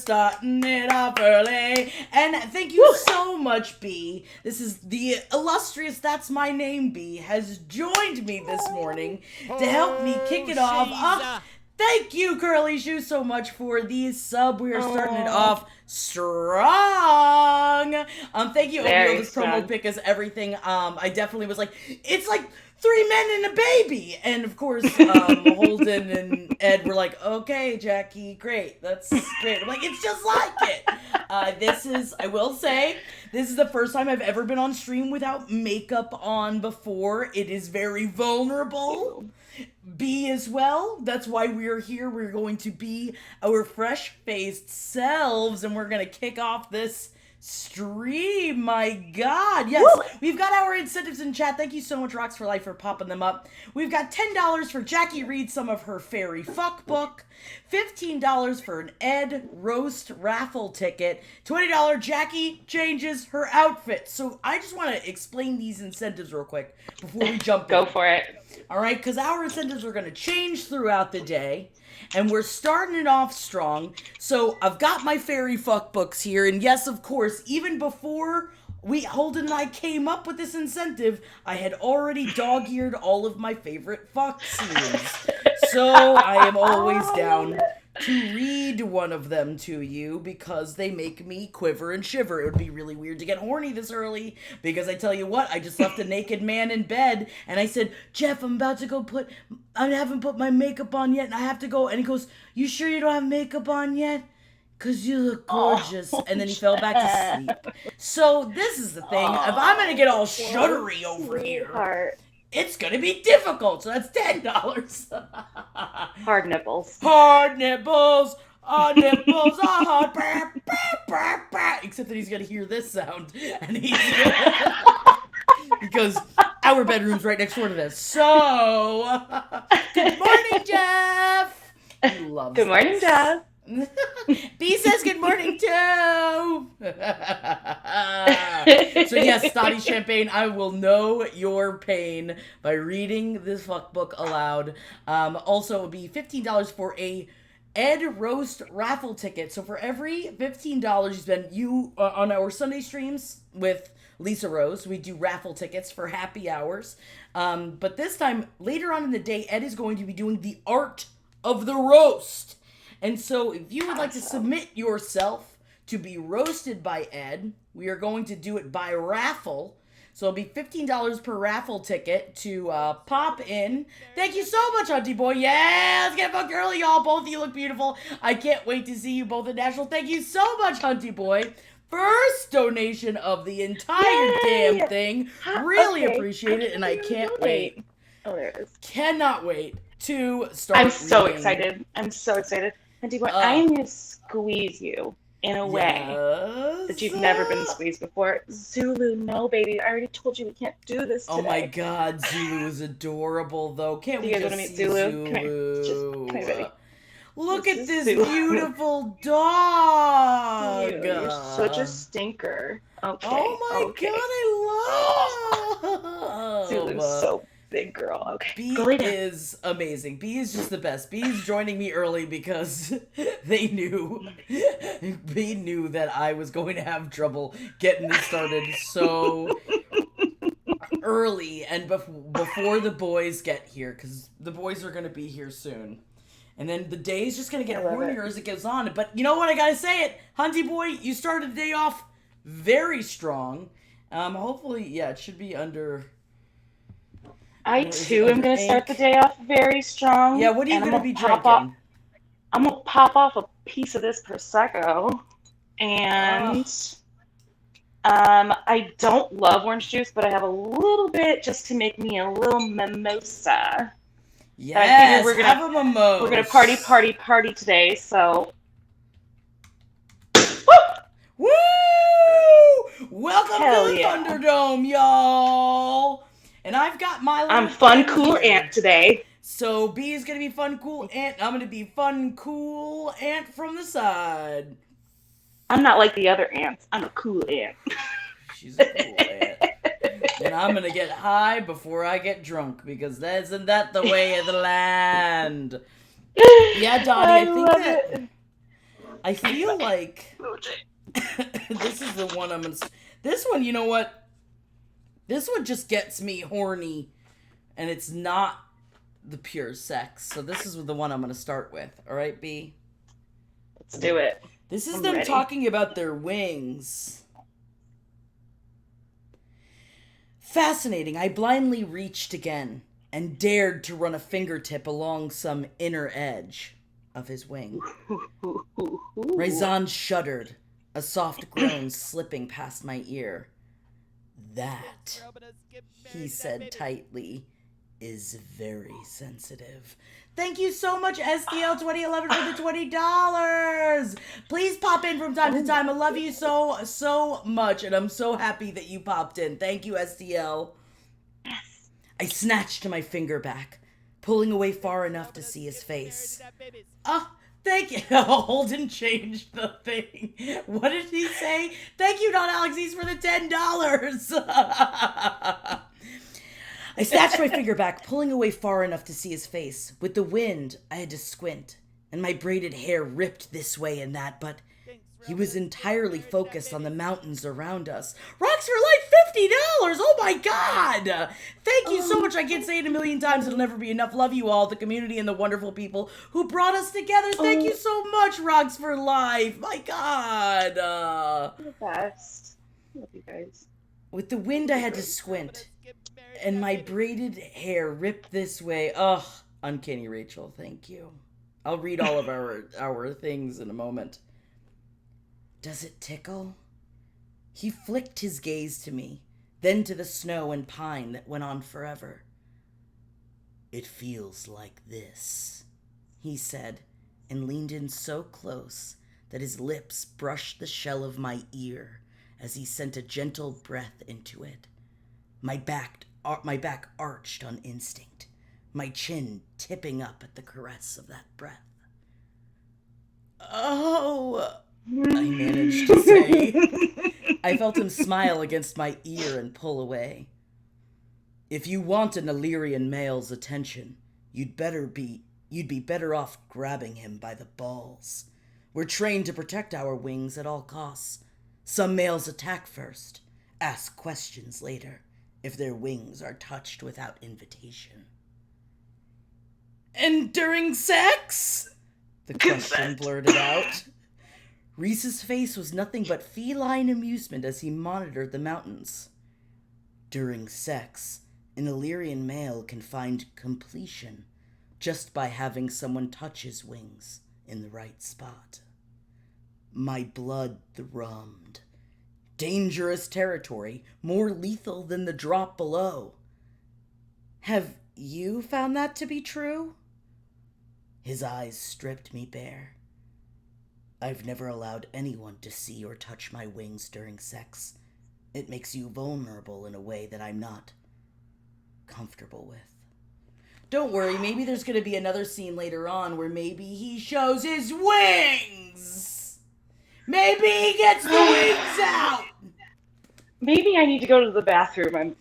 starting it off early. And thank you so much, B. This is the illustrious That's My Name, B, has joined me this morning to help me kick it off. Thank you, Curly Shoe, so much for the sub. We are starting it off strong. Thank you, Obi. This promo pick is everything. I definitely was like, it's like 3 men and a baby. And of course, Holden and Ed were like, okay, Jackie, great. That's great. I'm like, it's just like it. I will say, this is the first time I've ever been on stream without makeup on before. It is very vulnerable. B as well. That's why we're here. We're going to be our fresh-faced selves, and we're going to kick off this stream. My God. Yes, we've got our incentives in chat. Thank you so much, Rocks for Life, for popping them up. We've got $10 for Jackie reads some of her fairy fuck book, $15 for an Ed roast raffle ticket, $20 Jackie changes her outfit. So I just want to explain these incentives real quick before we jump in. Go for it. All right, because our incentives are going to change throughout the day, and we're starting it off strong. So I've got my fairy fuck books here, and yes, of course, even before Holden and I came up with this incentive, I had already dog-eared all of my favorite fuck scenes. So I am always down to read one of them to you because they make me quiver and shiver. It would be really weird to get horny this early because I tell you what, I just left a naked man in bed and I said, Jeff, I haven't put my makeup on yet and I have to go. And he goes, you sure you don't have makeup on yet? Because you look gorgeous. And then he fell back to sleep. So this is the thing. If I'm going to get all shuddery over here, it's going to be difficult. So that's $10. Hard nipples. Hard nipples. Our nipples are hard. Bah, bah, bah, bah. Except that he's going to hear this sound. And he's because our bedroom's right next door to this. So, good morning, Jeff. He loves Good morning, Jeff. B says good morning too. So yes, Stoddy Champagne, I will know your pain by reading this fuck book aloud. Also, it would be $15 for a Ed Roast raffle ticket. So for every $15 you spend, on our Sunday streams with Lisa Rose, we do raffle tickets for happy hours. But this time, later on in the day, Ed is going to be doing the art of the roast. And so if you would like to submit yourself to be roasted by Ed, we are going to do it by raffle. So it'll be $15 per raffle ticket to pop in. Thank you so much, Hunty Boy. Yeah, let's get fucked early, y'all. Both of you look beautiful. I can't wait to see you both at National. Thank you so much, Hunty Boy. First donation of the entire damn thing. Really appreciate it, and I can't wait. Oh, there it is. Cannot wait to start I'm so reading. excited. I'm so excited. Hunty Boy, I am going to squeeze you in a way that you've never been squeezed before. Zulu, no, baby. I already told you we can't do this today. Oh my God, Zulu is adorable, though. Can't we just see Zulu? Zulu? Come here, baby. Look at this beautiful dog. You're such a stinker. Okay. Oh my God, I love Zulu's so big, girl. Okay. B is amazing. B is just the best. B is joining me early because B knew that I was going to have trouble getting this started so early and before the boys get here, because the boys are going to be here soon. And then the day's just going to get hornier as it goes on. But you know what? I got to say it. Hunty Boy, you started the day off very strong. Hopefully, it should be under... I, too, am going to start the day off very strong. Yeah, what are you going to be drinking? I'm going to pop off a piece of this Prosecco. And I don't love orange juice, but I have a little bit just to make me a little mimosa. Yes, have a mimosa. We're going to party today, so... Woo! Welcome to the Thunderdome, y'all! And I've got my little... I'm fun, cool aunt today. So B is going to be fun, cool aunt. I'm going to be fun, cool aunt from the side. I'm not like the other ants. I'm a cool aunt. She's a cool aunt. And I'm going to get high before I get drunk, because isn't that the way of the land? Yeah, Donnie, I think that... I feel like this is the one I'm gonna. This one, you know what? This one just gets me horny, and it's not the pure sex. So this is the one I'm gonna start with. All right, B. Let's do it. This is them talking about their wings. Fascinating. I blindly reached again and dared to run a fingertip along some inner edge of his wing. Raison shuddered, a soft groan slipping past my ear. That, he said tightly, is very sensitive. Thank you so much, SDL 2011, for the $20. Please pop in from time to time. I love you so much, and I'm so happy that you popped in. Thank you, SDL. Yes. I snatched my finger back, pulling away far enough to see his face. Thank you. Holden changed the thing. What did he say? Thank you, Don Alexis, for the $10. I snatched my finger back, pulling away far enough to see his face. With the wind, I had to squint, and my braided hair ripped this way and that, but he was entirely focused on the mountains around us. Rocks for Life, $50! Oh my god! Thank you so much. I can't say it a million times. It'll never be enough. Love you all, the community and the wonderful people who brought us together. Thank you so much, Rocks for Life. My god. You're the best. Love you guys. With the wind, I had to squint, and my braided hair ripped this way. Ugh, Uncanny Rachel, thank you. I'll read all of our things in a moment. Does it tickle? He flicked his gaze to me, then to the snow and pine that went on forever. It feels like this, he said, and leaned in so close that his lips brushed the shell of my ear as he sent a gentle breath into it. My back arched on instinct, my chin tipping up at the caress of that breath. Oh, I managed to say. I felt him smile against my ear and pull away. If you want an Illyrian male's attention, you'd be better off grabbing him by the balls. We're trained to protect our wings at all costs. Some males attack first, ask questions later, if their wings are touched without invitation. And during sex? The question blurted out. Reese's face was nothing but feline amusement as he monitored the mountains. During sex, an Illyrian male can find completion just by having someone touch his wings in the right spot. My blood thrummed. Dangerous territory, more lethal than the drop below. Have you found that to be true? His eyes stripped me bare. I've never allowed anyone to see or touch my wings during sex. It makes you vulnerable in a way that I'm not comfortable with. Don't worry, maybe there's going to be another scene later on where maybe he shows his wings. Maybe he gets the wings out. Maybe I need to go to the bathroom. I'm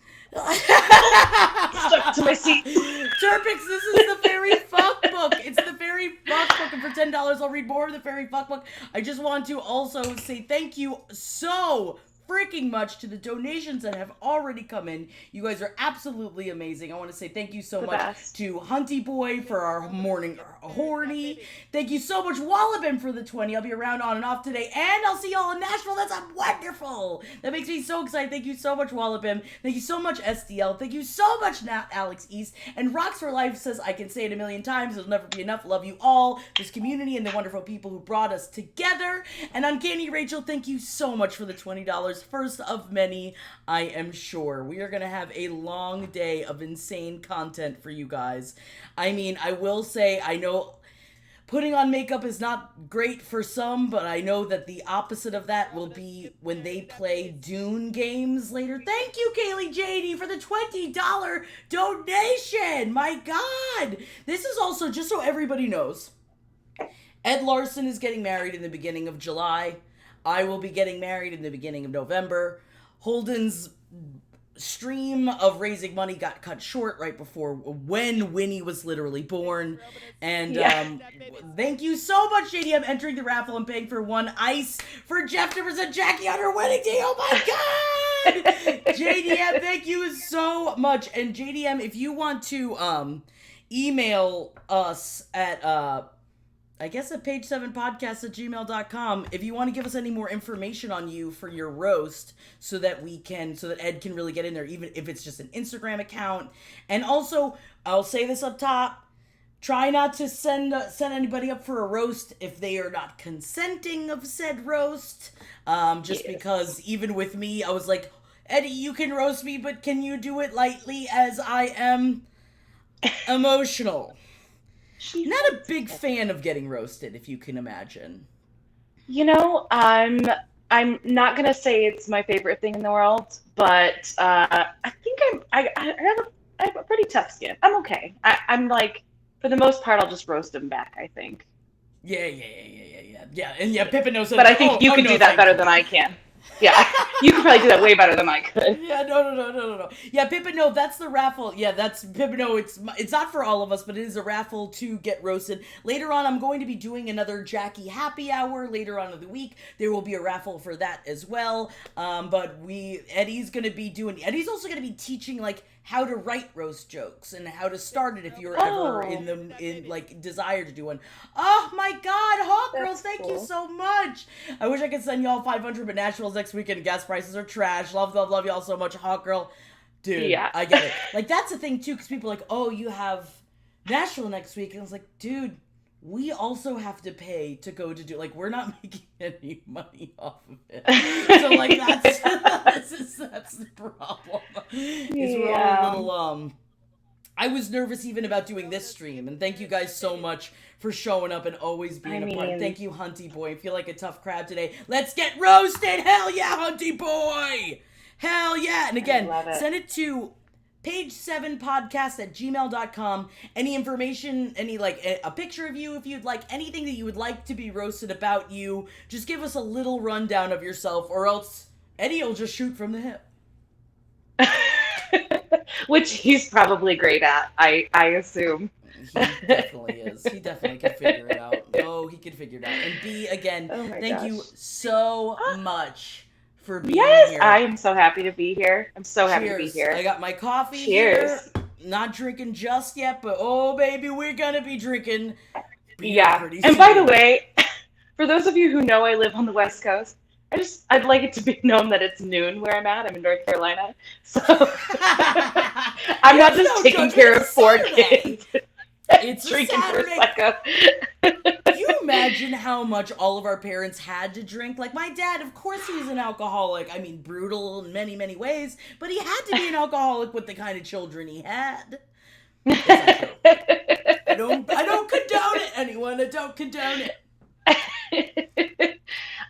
stuck to my seat. Turpix, this is the Fairy Fuck Book. It's the Fairy Fuck Book, and for $10 I'll read more of the Fairy Fuck Book. I just want to also say thank you so freaking much to the donations that have already come in. You guys are absolutely amazing. I want to say thank you so much to Hunty Boy for our morning horny. Thank you so much, Wallabin, for the 20. I'll be around on and off today, and I'll see y'all in Nashville. That's wonderful. That makes me so excited. Thank you so much, Wallabin. Thank you so much, SDL. Thank you so much, Alex East. And Rocks for Life says, I can say it a million times. It'll never be enough. Love you all, this community, and the wonderful people who brought us together. And Uncanny Rachel, thank you so much for the $20. First of many, I am sure. We are going to have a long day of insane content for you guys. I mean, I will say, I know putting on makeup is not great for some, but I know that the opposite of that will be when they play Dune games later. Thank you, Kaylee JD, for the $20 donation. My God. This is also, just so everybody knows, Ed Larson is getting married in the beginning of July. I will be getting married in the beginning of November. Holden's stream of raising money got cut short right before when Winnie was literally born. And thank you so much, JDM, entering the raffle and paying for one ice for Jeff to present Jackie on her wedding day. Oh my god! JDM, thank you so much. And JDM, if you want to email us at I guess at page7podcast@gmail.com if you want to give us any more information on you for your roast so that Ed can really get in there, even if it's just an Instagram account. And also, I'll say this up top, try not to send anybody up for a roast if they are not consenting of said roast. Because even with me, I was like, Eddie, you can roast me, but can you do it lightly as I am emotional? Not a big fan of getting roasted, if you can imagine. You know, I'm not gonna say it's my favorite thing in the world, but I think I have a pretty tough skin. I'm okay. I'm like, for the most part, I'll just roast him back, I think. Yeah. And yeah, Pippin knows that. But I think you can do that better than I can. Yeah, you could probably do that way better than I could. Yeah, no. Yeah, Pippin, no, that's the raffle. Yeah, that's Pippin. No, it's not for all of us, but it is a raffle to get roasted. Later on, I'm going to be doing another Jackie happy hour later on in the week. There will be a raffle for that as well. But Eddie's also going to be teaching like how to write roast jokes and how to start it if you're ever in desire to do one. Oh my God, Hawk Girl, thank you so much. I wish I could send y'all 500, but Nashville's next weekend. Gas prices are trash. Love y'all so much, Hawk Girl. Dude, yeah. I get it. Like, that's the thing too, because people are like, oh, you have Nashville next week, and I was like, dude, we also have to pay to go to do, like, we're not making any money off of it. So, like, that's the problem. We're all a little, I was nervous even about doing this stream, and thank you guys so much for showing up and always being a part. Thank you, Hunty Boy. I feel like a tough crowd today. Let's get roasted! Hell yeah, Hunty Boy! Hell yeah! And again, send it to page7podcast@gmail.com. Any information, a picture of you if you'd like, anything that you would like to be roasted about you, just give us a little rundown of yourself, or else Eddie will just shoot from the hip. Which he's probably great at, I assume. He definitely is. He definitely can figure it out. Oh, he can figure it out. And B, again, thank you so much for being here. Yes, I am so happy to be here. I'm so happy to be here. I got my coffee here. Not drinking just yet, but oh, baby, we're going to be drinking beer pretty soon. And by the way, for those of you who know I live on the West Coast, I'd like it to be known that it's noon where I'm at. I'm in North Carolina. So I'm not just taking care of 4 kids. It's drinking Prosecco. Can you imagine how much all of our parents had to drink? Like, my dad, of course he's an alcoholic. I mean, brutal in many, many ways. But he had to be an alcoholic with the kind of children he had. I don't condone it, anyone. I don't condone it.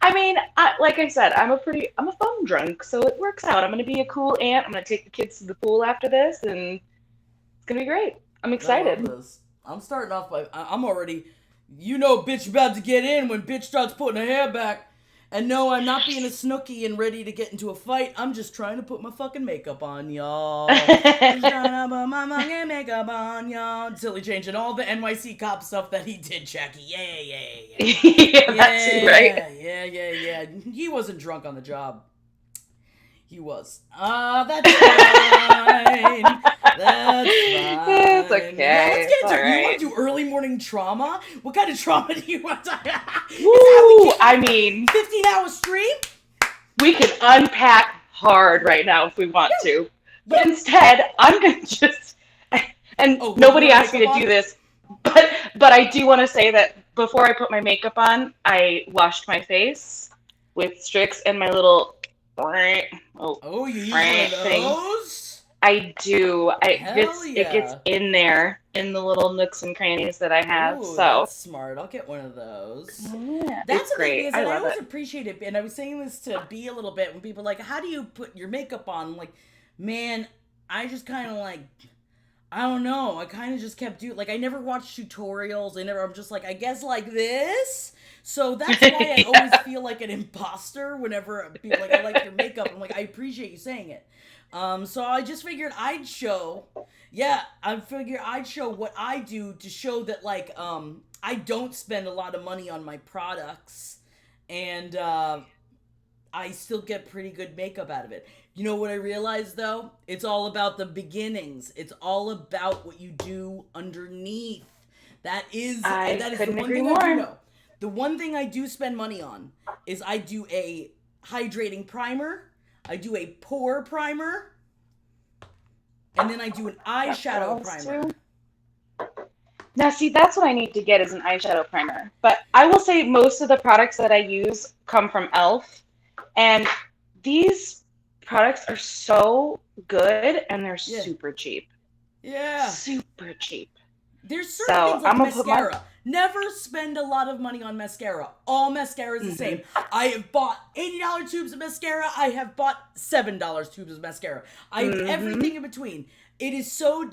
I mean, like I said, I'm a fun drunk, so it works out. I'm going to be a cool aunt. I'm going to take the kids to the pool after this, and it's going to be great. I'm excited. I'm starting off I'm already, bitch about to get in when bitch starts putting her hair back. And no, I'm not being a snooky and ready to get into a fight. I'm just trying to put my fucking makeup on, y'all. Just trying to put my fucking makeup on, y'all. Silly changing all the NYC cop stuff that he did, Jackie. Yeah. That's right. Yeah. He wasn't drunk on the job. He was. That's fine. That's fine. It's okay. Yeah, let's get into it. You want to do early morning trauma? What kind of trauma do you want to Woo! I mean, 15-hour stream? We can unpack hard right now if we want to. But instead, I'm going to just... And nobody asked me to do this, but I do want to say that before I put my makeup on, I washed my face with Strix and my little... you use one of those? I do. It gets in there in the little nooks and crannies that I have. So that's smart. I'll get one of those. Yeah, that's great. I always appreciate it. And I was saying this to B a little bit when people are like, "How do you put your makeup on?" I'm like, man, I just kind of like, I don't know. I kind of just kept doing, like, I never watched tutorials. I'm just like, I guess like this. So that's why I always feel like an imposter whenever people are like, I like your makeup. I'm like, I appreciate you saying it. So I just figured I'd show, what I do to show that like I don't spend a lot of money on my products, and I still get pretty good makeup out of it. You know what I realized though? It's all about the beginnings. It's all about what you do underneath. That is the one thing I do know. The one thing I do spend money on is I do a hydrating primer, I do a pore primer, and then I do an eyeshadow primer. Too. Now, see, that's what I need to get is an eyeshadow primer. But I will say most of the products that I use come from e.l.f. And these products are so good and they're super cheap. Yeah. Super cheap. There's certain things like mascara. Never spend a lot of money on mascara. All mascara is the same. I have bought $80 tubes of mascara. I have bought $7 tubes of mascara. I have everything in between. It's so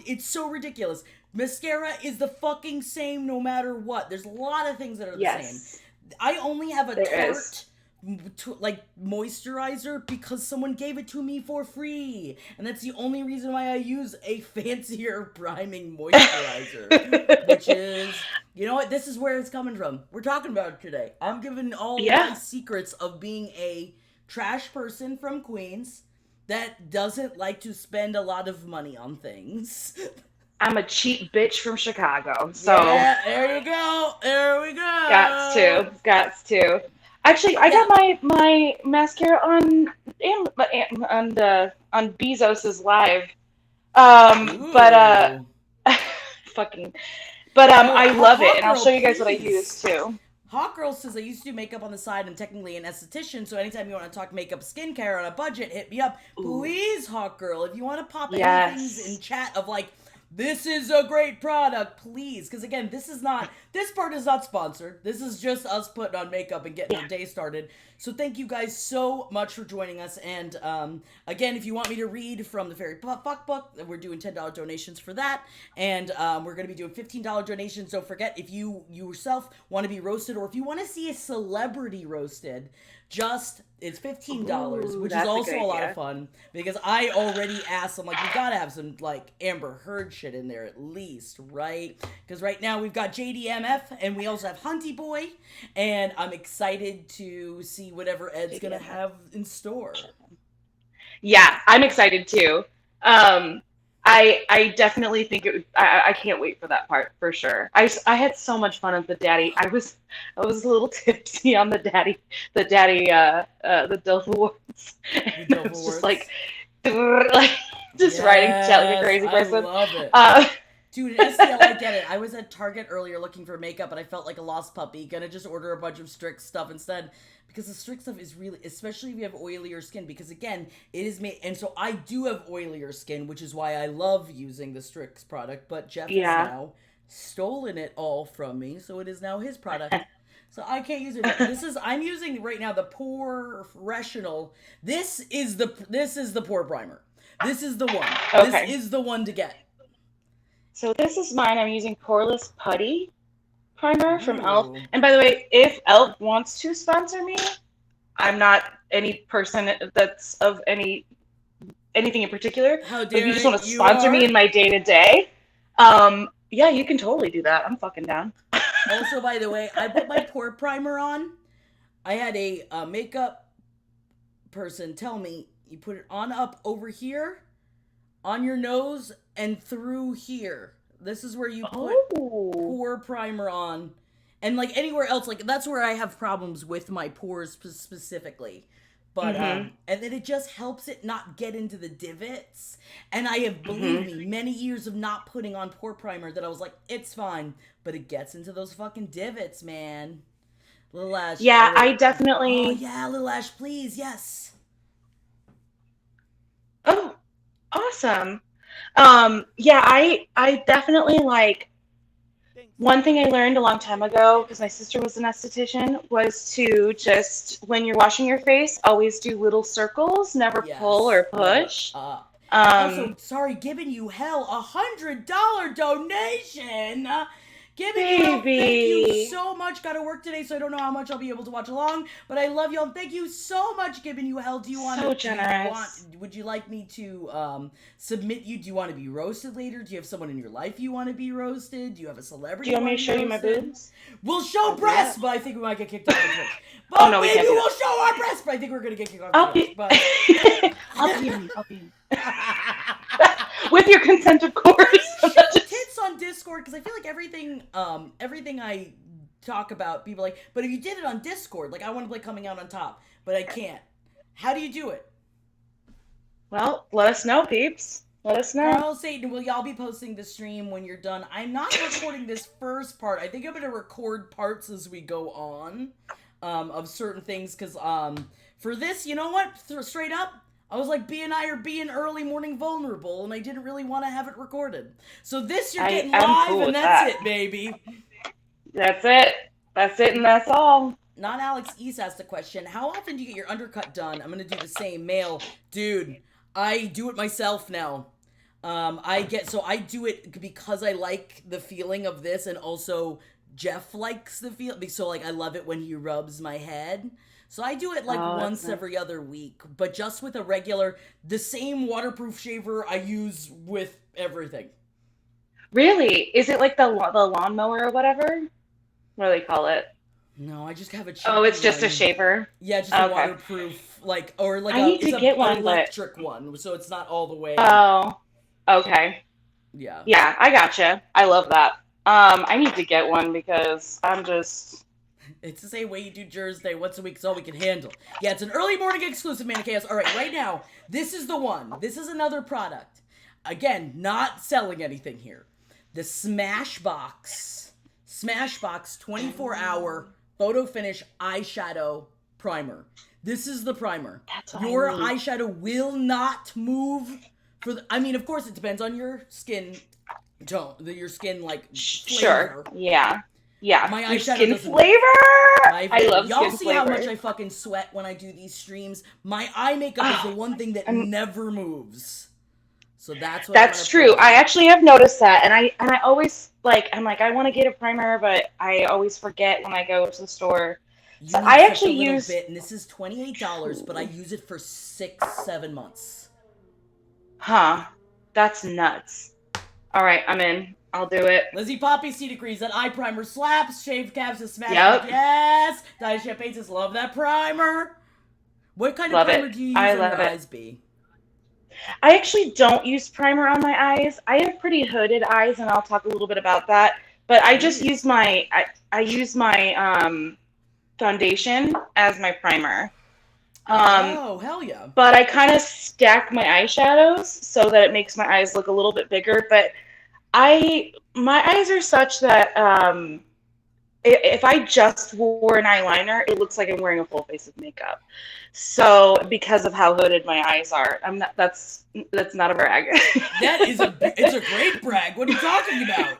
ridiculous. Mascara is the fucking same no matter what. There's a lot of things that are the same. I only have a Tarte moisturizer because someone gave it to me for free, and that's the only reason why I use a fancier priming moisturizer. Which is, you know what, this is where it's coming from. We're talking about it today. I'm giving all my secrets of being a trash person from Queens that doesn't like to spend a lot of money on things. I'm a cheap bitch from Chicago, so yeah, there you go. There we go. Gots to. Actually, I got my mascara on Bezos's live. But I love it, and I'll show you guys what I use too. Hot Girl says I used to do makeup on the side. I'm technically an esthetician, so anytime you want to talk makeup, skincare on a budget, hit me up. Please, Hot Girl, if you want to pop any things in chat of like, this is a great product, please. Because again, this part is not sponsored. This is just us putting on makeup and getting our day started. So thank you guys so much for joining us. And again, if you want me to read from the Fairy Fuck Book, we're doing $10 donations for that. And we're going to be doing $15 donations. Don't forget, if you yourself want to be roasted, or if you want to see a celebrity roasted, it's $15, which is also a lot of fun, because I already asked them, like, we gotta have some, like, Amber Heard shit in there at least, right? Because right now we've got JDMF, and we also have Hunty Boy, and I'm excited to see whatever Ed's gonna have in store. Yeah, I'm excited too. I definitely think I can't wait for that part for sure. I had so much fun at the daddy. I was a little tipsy on the daddy the Dilf Awards. I was just like writing chat like a crazy person. I love it. Dude, at STL, I get it. I was at Target earlier looking for makeup, and I felt like a lost puppy. Gonna just order a bunch of Strix stuff instead. Because the Strix stuff is really, especially if you have oilier skin, because again, it is made, and so I do have oilier skin, which is why I love using the Strix product, but Jeff has now stolen it all from me, so it is now his product. So I can't use it. I'm using right now the Professional. This is the pore primer. This is the one. Okay. This is the one to get. So this is mine. I'm using Poreless Putty primer from e.l.f. And by the way, if e.l.f. wants to sponsor me, I'm not any person that's of anything in particular. How dare if you just want to sponsor me in my day-to-day, yeah, you can totally do that. I'm fucking down. Also, by the way, I put my pore primer on. I had a makeup person tell me, you put it on up over here, on your nose, and through here. This is where you put pore primer on. And, like, anywhere else, like, that's where I have problems with my pores specifically. But, and then it just helps it not get into the divots. And I have, believe me, many years of not putting on pore primer that I was like, it's fine. But it gets into those fucking divots, man. Little Ash. Yeah, I definitely... Oh, yeah, Little Ash, please, yes. Oh, awesome. Yeah, I definitely like, one thing I learned a long time ago, because my sister was an esthetician, was to just, when you're washing your face, always do little circles, never pull or push. Also, sorry, giving you hell, $100 donation. Giving you all, thank you so much. Got to work today, so I don't know how much I'll be able to watch along, but I love y'all. Thank you so much, Giving you hell. Do you want so generous. Would you like me to submit you? Do you want to be roasted later? Do you have someone in your life you want to be roasted? Do you have a celebrity? Do you want me to show you my boobs? We'll show breasts, but I think we might get kicked off the Twitch. But no, maybe we'll show our breasts, but I think we're gonna get kicked off the Twitch. But I'll be with your consent, of course. Show tits on Discord, because I feel like everything I talk about, people like, but if you did it on Discord, like I want to play Coming Out on Top, but I can't. How do you do it? Well, let us know, peeps. Let us know. Carl Satan, will y'all be posting the stream when you're done? I'm not recording this first part. I think I'm gonna record parts as we go on, of certain things, because for this, you know what? Straight up, I was like, B and I are being early morning vulnerable, and I didn't really want to have it recorded. So this, you're getting live, cool, and that's it, baby. That's it. That's it, and that's all. Not Alex East asked the question, how often do you get your undercut done? I'm going to do the same. Male. Dude, I do it myself now. I do it because I like the feeling of this, and also Jeff likes the feel. So, like, I love it when he rubs my head. So I do it like once every other week, but just with the same waterproof shaver I use with everything. Really? Is it like the lawnmower or whatever? What do they call it? No, I just have a shaver. Oh, it's just a shaver? Yeah, just a waterproof, I need to get one, electric one, so it's not all the way. Oh, okay. Yeah. Yeah, I gotcha. I love that. I need to get one because I'm just... It's the same way you do Jersey once a week is all we can handle. Yeah, it's an early morning exclusive, Man of Chaos. All right, right now, this is the one. This is another product. Again, not selling anything here. The Smashbox 24-hour photo finish eyeshadow primer. This is the primer. Your eyeshadow will not move of course, it depends on your skin tone, your skin flavor. Sure. Yeah. Yeah. My eyeshadow skin flavor. I love y'all skin see flavor. How much I fucking sweat when I do these streams. My eye makeup is the one thing that never moves. So that's true. I actually have noticed that, and I always I want to get a primer, but I always forget when I go to the store. So I actually use bit, and this is $28, but I use it for 6-7 months. Huh? That's nuts. All right, I'm in. I'll do it. Lizzie Poppy C agrees that eye primer slaps. Shaved calves is smash. Yep. Yes. Diet Champagne says love that primer. What kind of primer do you use on your eyes, B? I actually don't use primer on my eyes. I have pretty hooded eyes, and I'll talk a little bit about that. But I just use my foundation as my primer. Oh, hell yeah. But I kind of stack my eyeshadows so that it makes my eyes look a little bit bigger. But my eyes are such that if I just wore an eyeliner, it looks like I'm wearing a full face of makeup. So because of how hooded my eyes are, that's not a brag. It's a great brag. What are you talking about?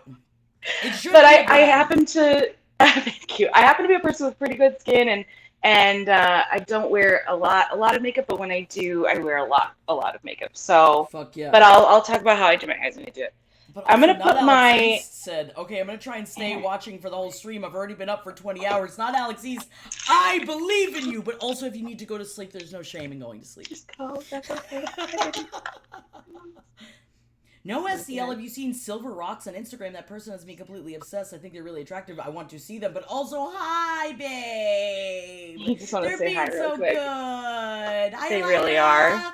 But I happen to thank you. I happen to be a person with pretty good skin, and I don't wear a lot of makeup, but when I do, I wear a lot of makeup. So fuck yeah. But I'll talk about how I do my eyes when I do it. But I'm gonna put my said, okay, I'm gonna try and stay watching for the whole stream. I've already been up for 20 hours. Not Alex East. I believe in you, but also if you need to go to sleep, there's no shame in going to sleep. Just go. That's okay. No SCL, have you seen Silver Rocks on Instagram? That person has me completely obsessed. I think they're really attractive. I want to see them, but also, hi, babe. You just want to say hi real quick. They're being so good. They really are.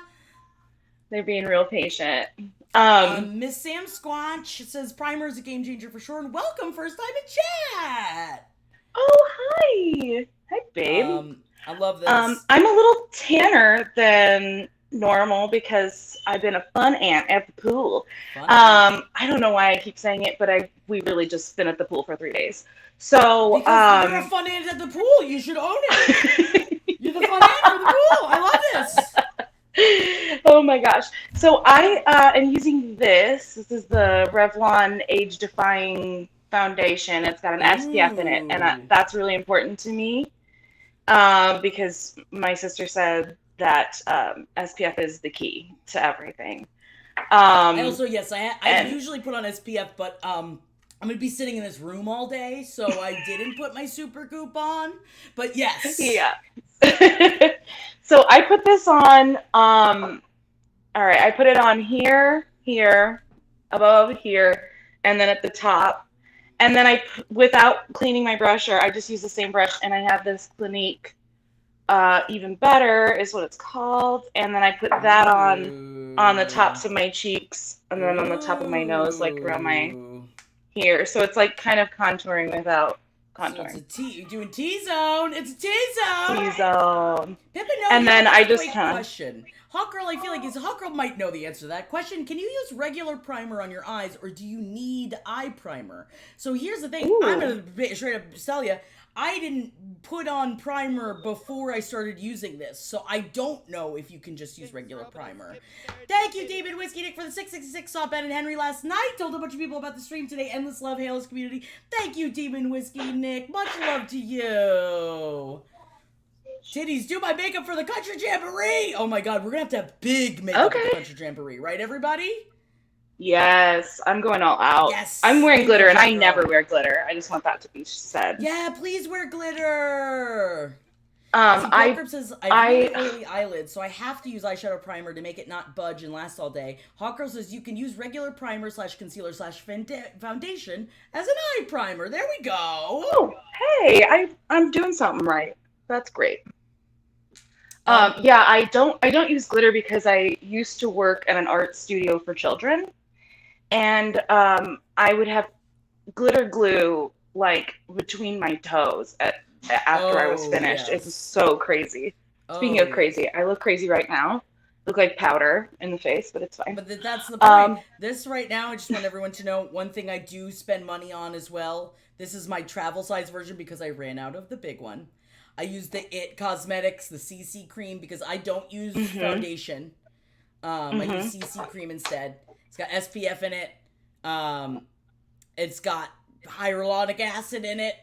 They're being real patient. Miss Sam Squanch says primer is a game changer for sure, and welcome first time in chat. Oh, hi, babe. I love this. I'm a little tanner than normal because I've been a fun aunt at the pool. I don't know why I keep saying it, but we really just been at the pool for 3 days. So because you're a fun aunt at the pool, you should own it. You're the fun aunt for the pool. I love this. Oh my gosh. So I am using this. This is the Revlon Age Defying Foundation. It's got an SPF in it, and that's really important to me because my sister said that SPF is the key to everything. I also, yes, I usually put on SPF, but I'm going to be sitting in this room all day, so I didn't put my super goop on. But yes. Yeah. So I put this on, all right, I put it on here, here, above here, and then at the top. And then without cleaning my brush, or I just use the same brush, and I have this Clinique Even Better is what it's called. And then I put that on the tops of my cheeks, and then on the top of my nose, like around my here. So it's like kind of contouring without contouring. So it's you're doing T-zone. It's a T-zone. T-zone. Pippa, no, and then I just kind of question. Hot Girl, I feel like Hot Girl might know the answer to that question. Can you use regular primer on your eyes, or do you need eye primer? So here's the thing. Ooh. I'm gonna straight up tell you, I didn't put on primer before I started using this, so I don't know if you can just use regular primer. Thank you, David Whiskey Nick, for the 666. Saw Ben and Henry last night. Told a bunch of people about the stream today. Endless love, Halos community. Thank you, Demon Whiskey Nick. Much love to you. Titties, do my makeup for the Country Jamboree! Oh my god, we're gonna have big makeup for the Country Jamboree, right, everybody? Yes, I'm going all out. Yes. I'm wearing glitter, and I never wear glitter. I just want that to be said. Yeah, please wear glitter! Says, I have really oily eyelids, so I have to use eyeshadow primer to make it not budge and last all day. Hot Girl says you can use regular primer / concealer / foundation as an eye primer. There we go! Oh, hey, I'm doing something right. That's great. Yeah, I don't use glitter because I used to work at an art studio for children, and I would have glitter glue like between my toes after I was finished. Yes. It's so crazy. Speaking of crazy, I look crazy right now. Look like powder in the face, but it's fine. But that's the point. This right now, I just want everyone to know one thing I do spend money on as well. This is my travel size version because I ran out of the big one. I use the IT Cosmetics, the CC cream, because I don't use foundation. I use CC cream instead. It's got SPF in it. It's got hyaluronic acid in it.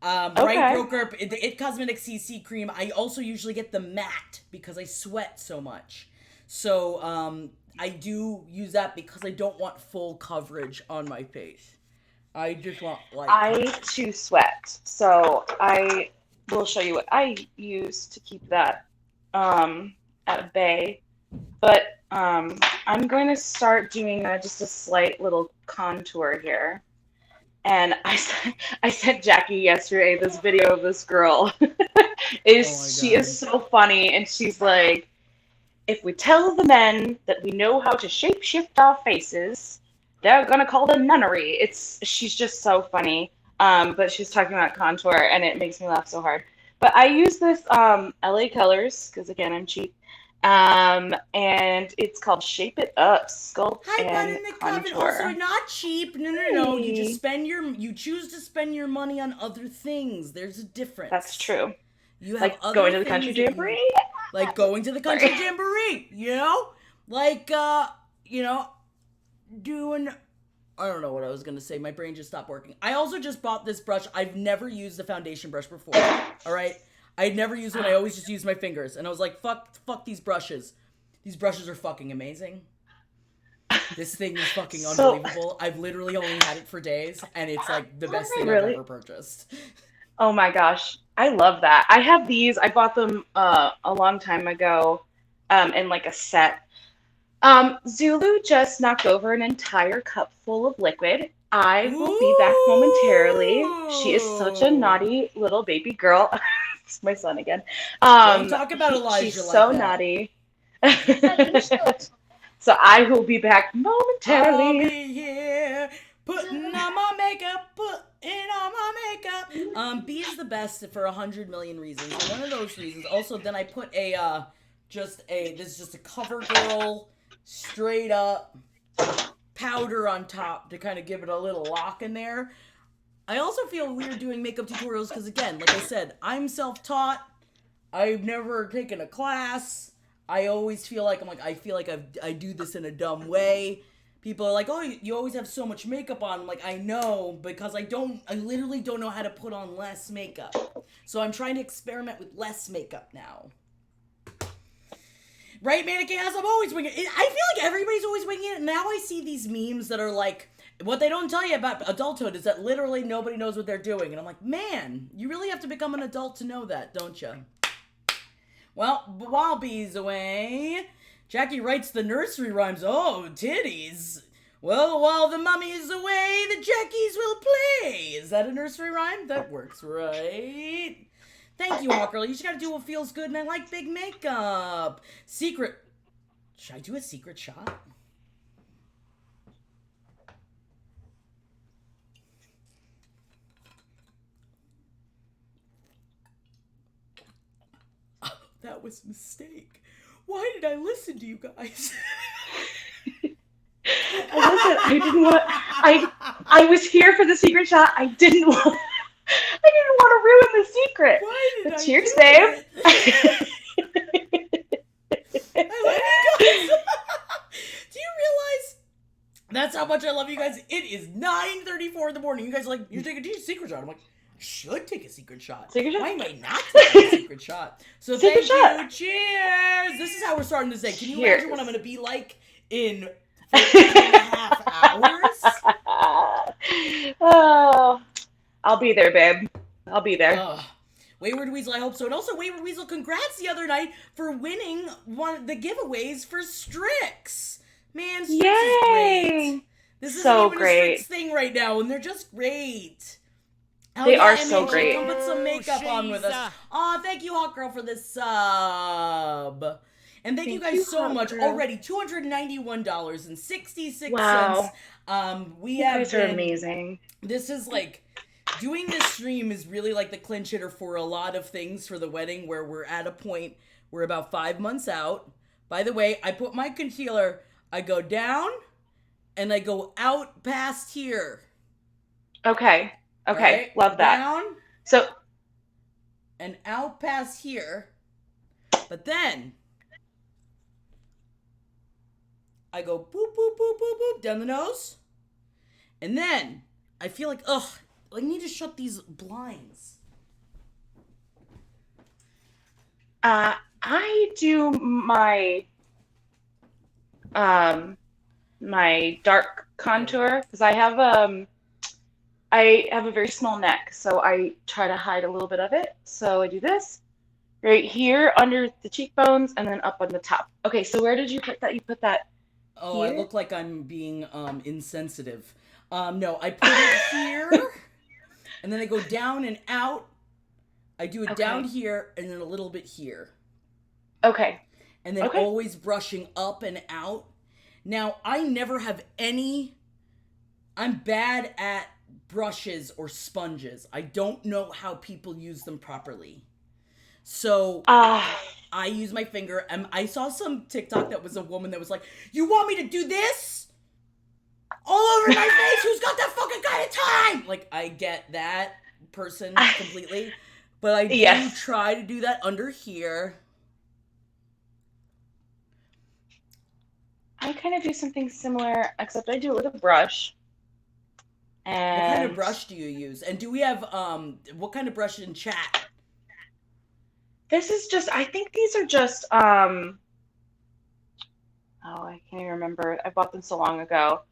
Bright Broker, the IT Cosmetics CC cream. I also usually get the matte because I sweat so much. So I do use that because I don't want full coverage on my face. I just want I too sweat, so I will show you what I use to keep that at bay. But I'm going to start doing just a slight little contour here. And I sent Jackie yesterday this video of this girl. She is so funny, and she's like, if we tell the men that we know how to shapeshift our faces, they're gonna call the nunnery. She's just so funny. But she's talking about contour, and it makes me laugh so hard. But I use this LA Colors because again I'm cheap, and it's called Shape It Up Sculpt and Contour. Also not cheap. No. You choose to spend your money on other things. There's a difference. That's true. You have like going to the Country Jamboree. Like going to the Country Jamboree. You know, like doing. I don't know what I was going to say. My brain just stopped working. I also just bought this brush. I've never used a foundation brush before. All right? I'd never used one. I always just used my fingers. And I was like, fuck these brushes. These brushes are fucking amazing. This thing is fucking unbelievable. I've literally only had it for days. And it's like the best thing I've ever purchased. Oh my gosh. I love that. I have these. I bought them a long time ago in like a set. Zulu just knocked over an entire cup full of liquid. I will be back momentarily. She is such a naughty little baby girl. It's my son again. Don't talk about Elijah she's like so that. Naughty. So I will be back momentarily. I'll be here, putting on my makeup, B is the best for 100 million reasons. One of those reasons. Also, then I put this is just a CoverGirl straight up powder on top to kind of give it a little lock in there. I also feel weird doing makeup tutorials because, again, like I said, I'm self-taught. I've never taken a class. I always feel like I do this in a dumb way. People are like, oh, you always have so much makeup on. I'm like, I know, because I literally don't know how to put on less makeup. So I'm trying to experiment with less makeup now. Right, Mannequin House? I'm always winging it. I feel like everybody's always winging it. Now I see these memes that are like, what they don't tell you about adulthood is that literally nobody knows what they're doing. And I'm like, man, you really have to become an adult to know that, don't you? Well, while Bee's away, Jackie writes the nursery rhymes. Oh, titties. Well, while the mummy's away, the Jackies will play. Is that a nursery rhyme? That works, right? Thank you, Hawk Girl. You just gotta do what feels good, and I like big makeup. Secret. Should I do a secret shot? Oh, that was a mistake. Why did I listen to you guys? Listen, I didn't want. I was here for the secret shot. I didn't want to ruin the secret. Why did but I cheers, do babe. I love you guys. Do you realize that's how much I love you guys? It is 9:34 in the morning. You guys are like, you're taking a secret shot. I'm like, I should take a secret shot. Secret shot? Why am I not taking a secret shot? So secret thank you. Cheers. This is how we're starting this day. Can you imagine what I'm going to be like in 4.5 hours? Oh, I'll be there, babe. I'll be there. Wayward Weasel, I hope so. And also, Wayward Weasel, congrats the other night for winning one of the giveaways for Strix. Man, Strix is great. This isn't so even great. a Strix thing right now, and they're just great. They are so great. Come put some makeup on with us. Aw, thank you, Hawk Girl, for this sub. And thank you guys so much. Girl. Already $291.66. Wow. You guys are amazing. This is like... Doing this stream is really like the clinch hitter for a lot of things for the wedding, where we're at a point, we're about 5 months out. By the way, I put my concealer, I go down, and I go out past here. Okay. Right? Love that. Down, so, and out past here. But then, I go boop, boop, boop, boop, boop, down the nose. And then, I feel like, I need to shut these blinds. I do my my dark contour because I have a very small neck, so I try to hide a little bit of it. So I do this right here under the cheekbones and then up on the top. Okay, so where did you put that? You put that Oh, here? I look like I'm being insensitive. No, I put it here. And then I go down and out. I do it down here and then a little bit here. Okay. And then always brushing up and out. Now, I never have I'm bad at brushes or sponges. I don't know how people use them properly. So, I use my finger. And I saw some TikTok that was a woman that was like, you want me to do this? All over my face, who's got that fucking kind of time? Like, I get that person completely. But I do try to do that under here. I kind of do something similar, except I do it with a brush. And what kind of brush do you use? And do we have, what kind of brush in chat? This is just, I think these are just, I can't even remember. I bought them so long ago.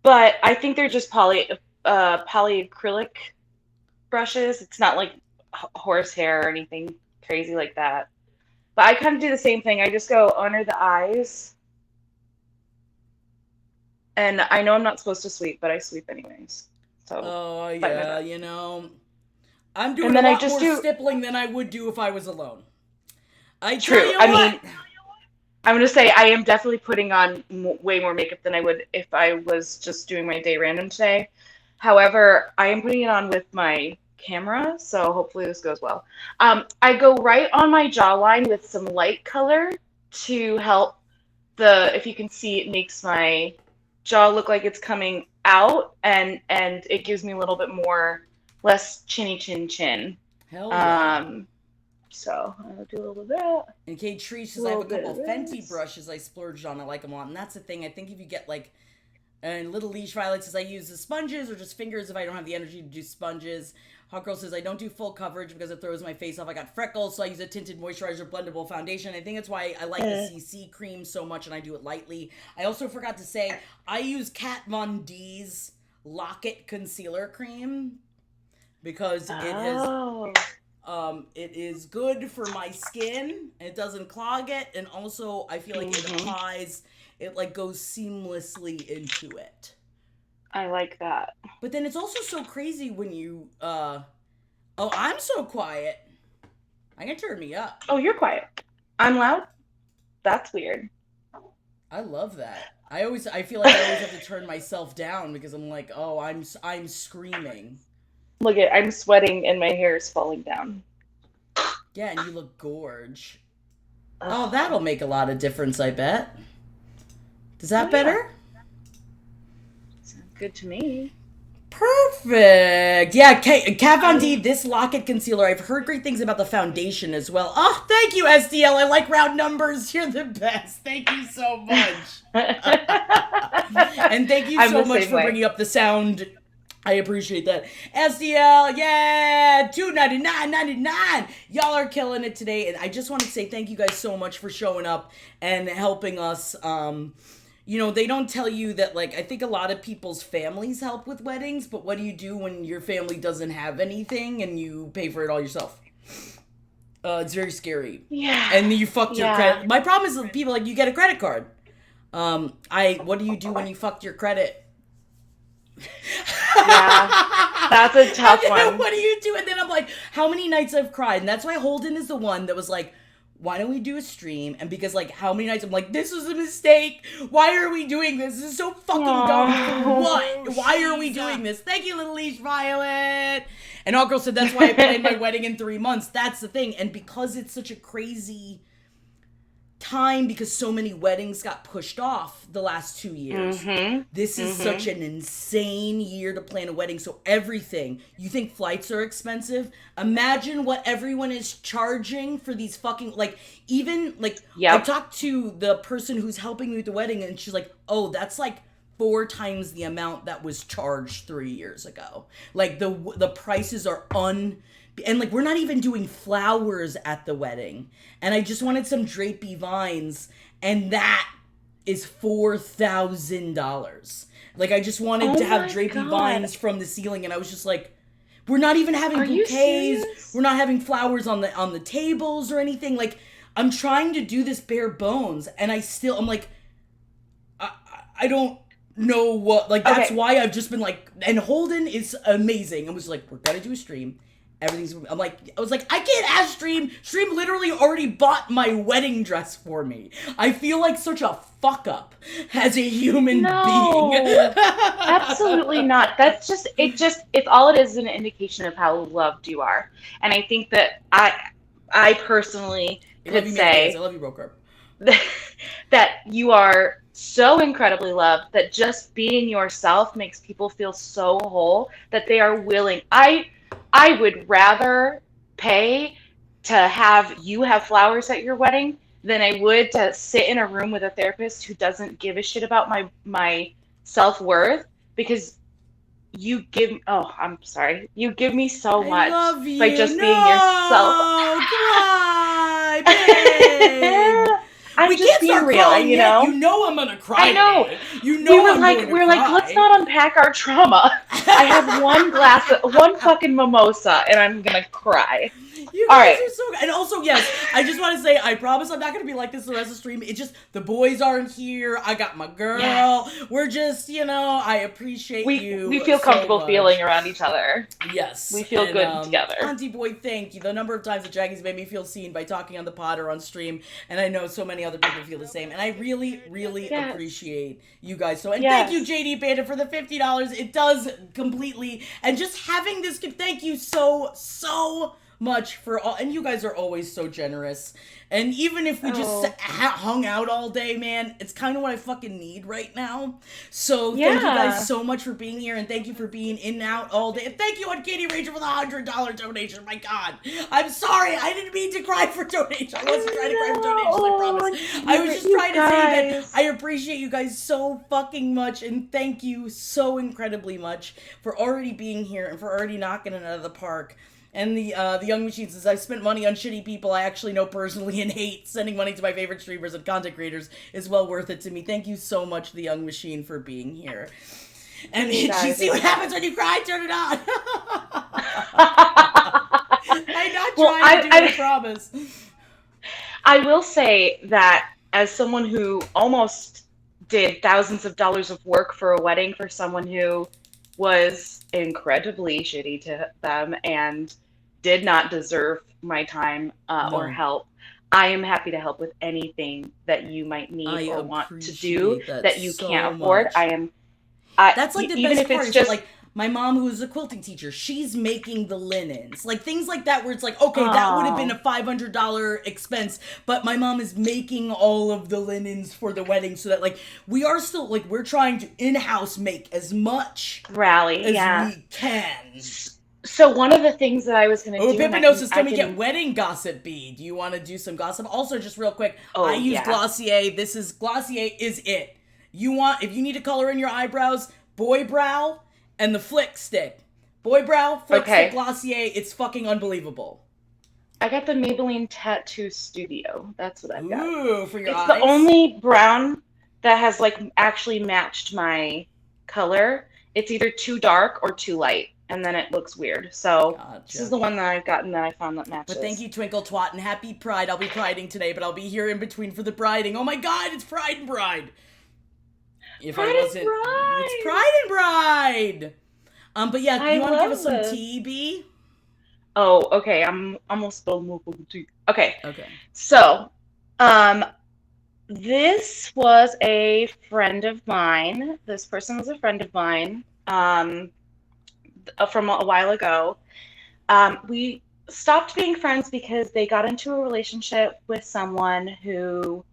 But I think they're just polyacrylic brushes. It's not like horsehair or anything crazy like that. But I kind of do the same thing. I just go under the eyes. And I know I'm not supposed to sweep, but I sweep anyways. So. Oh, yeah, you know. I'm doing a lot more stippling than I would do if I was alone. True. I mean, I'm going to say I am definitely putting on way more makeup than I would if I was just doing my day random today. However, I am putting it on with my camera, so hopefully this goes well. I go right on my jawline with some light color to help if you can see, it makes my jaw look like it's coming out, and it gives me a little bit less chinny chin. Hell yeah. So I'll do a little bit of that. And Kate Tree says, I have a couple Fenty brushes I splurged on. I like them a lot. And that's the thing. I think if you get like, and Little Leash Violet says, I use the sponges or just fingers if I don't have the energy to do sponges. Hot Girl says, I don't do full coverage because it throws my face off. I got freckles, so I use a tinted moisturizer blendable foundation. I think that's why I like the CC cream so much and I do it lightly. I also forgot to say, I use Kat Von D's Lock-It Concealer Cream because it is good for my skin. It doesn't clog it, and also I feel like it applies, it like goes seamlessly into it. I like that. But then it's also so crazy when you I'm so quiet. I can turn me up. Oh, you're quiet. I'm loud? That's weird. I love that. I feel like I always have to turn myself down because I'm like, oh, I'm screaming. Look I'm sweating and my hair is falling down. Yeah, and you look gorge. Oh, that'll make a lot of difference, I bet. Is that better? Sounds good to me. Perfect. Yeah, Kat Von D, this Lock-It Concealer, I've heard great things about the foundation as well. Oh, thank you, SDL. I like round numbers. You're the best. Thank you so much. And thank you so much for bringing up the sound. I appreciate that. SDL, yeah, $2.99.99. Y'all are killing it today. And I just want to say thank you guys so much for showing up and helping us. You know, they don't tell you that, like, I think a lot of people's families help with weddings, but what do you do when your family doesn't have anything and you pay for it all yourself? It's very scary. Yeah. And you fucked your credit. My problem is with people, like, you get a credit card. What do you do when you fucked your credit? Yeah, that's a tough one. What do you do? And then I'm like, how many nights I've cried? And that's why Holden is the one that was like, why don't we do a stream? And because, like, how many nights I'm like, this was a mistake. Why are we doing this? This is so fucking dumb. For what? Why are we doing this? Thank you, Little Leash Violet. And All Girl said, that's why I planned my wedding in 3 months. That's the thing. And because it's such a crazy time, because so many weddings got pushed off the last 2 years. This is such an insane year to plan a wedding. So everything, you think flights are expensive? Imagine what everyone is charging for these fucking, like, even, like, I talked to the person who's helping me with the wedding, and she's like, oh, that's like 4 times the amount that was charged 3 years ago. Like, the prices are and, like, we're not even doing flowers at the wedding. And I just wanted some drapey vines, and that is $4,000. Like, I just wanted to have drapey vines from the ceiling, and I was just like, we're not even having bouquets. We're not having flowers on the tables or anything. Like, I'm trying to do this bare bones, and I'm like, I don't know what, like, that's why I've just been like, and Holden is amazing. I was like, we're gonna do a stream. Everything's, I was like, I can't ask Stream. Stream literally already bought my wedding dress for me. I feel like such a fuck up as a human being. Absolutely not. That's just, it's all it is an indication of how loved you are. And I think that I personally could say, I love you, Broker. that you are so incredibly loved that just being yourself makes people feel so whole that they are willing. I would rather pay to have you have flowers at your wedding than I would to sit in a room with a therapist who doesn't give a shit about my self-worth, because you give me so much by just being yourself. Cry, babe. I'm just being real, you know. You know I'm gonna cry. I know. Today. You know we're like, let's not unpack our trauma. I have one fucking mimosa, and I'm gonna cry. You guys are so good. And also, yes, I just want to say, I promise I'm not going to be like this the rest of the stream. It's just, the boys aren't here. I got my girl. Yes. We're just, I appreciate you. We feel comfortable feeling around each other. Yes. We feel good together. Auntie Boy, thank you. The number of times that Jackie's made me feel seen by talking on the pod or on stream, and I know so many other people feel the same. And I really, really appreciate you guys. So, and thank you, JD Bandit, for the $50. It does completely. And just having this, thank you so much for all, and you guys are always so generous. And even if we just hung out all day, man, it's kind of what I fucking need right now. So thank you guys so much for being here, and thank you for being in and out all day. And thank you on Katie Rachel for the $100 donation. My God, I'm sorry, I didn't mean to cry for donation. I wasn't trying to cry for donations, I promise. I was just trying to say that I appreciate you guys so fucking much, and thank you so incredibly much for already being here and for already knocking it out of the park. And the Young Machine says, I've spent money on shitty people I actually know personally and hate. Sending money to my favorite streamers and content creators is well worth it to me. Thank you so much, the Young Machine, for being here. And you see what happens when you cry? Turn it on. I'm not trying to do it, I promise. I will say that as someone who almost did thousands of dollars of work for a wedding for someone who was incredibly shitty to them and did not deserve my time or help, I am happy to help with anything that you might need or want to do that you can't afford. That's like the best part. Is just like my mom, who's a quilting teacher, she's making the linens, like things like that, where it's like, okay, that would have been a $500 expense, but my mom is making all of the linens for the wedding, so that like we are still like we're trying to in-house make as much as we can. So one of the things that I was going to do... Pippino says, can we get wedding gossip B? Do you want to do some gossip? Also, just real quick, I use Glossier. Glossier is it. If you need to color in your eyebrows, Boy Brow and the Flick Stick. Boy Brow, Flick Stick, Glossier, it's fucking unbelievable. I got the Maybelline Tattoo Studio. That's what I've got. Ooh, for your eyes? It's the only brown that has like actually matched my color. It's either too dark or too light, and then it looks weird. So This is the one that I've gotten that I found that matches. But thank you, Twinkle Twat, and happy Pride. I'll be priding today, but I'll be here in between for the briding. Oh my god, it's Pride and Bride! It's Pride and Bride! But yeah, you want to give us some tea, B? Oh, okay. I'm almost spilled more tea. Okay. Okay. So, this was a friend of mine. This person was a friend of mine from a while ago. We stopped being friends because they got into a relationship with someone who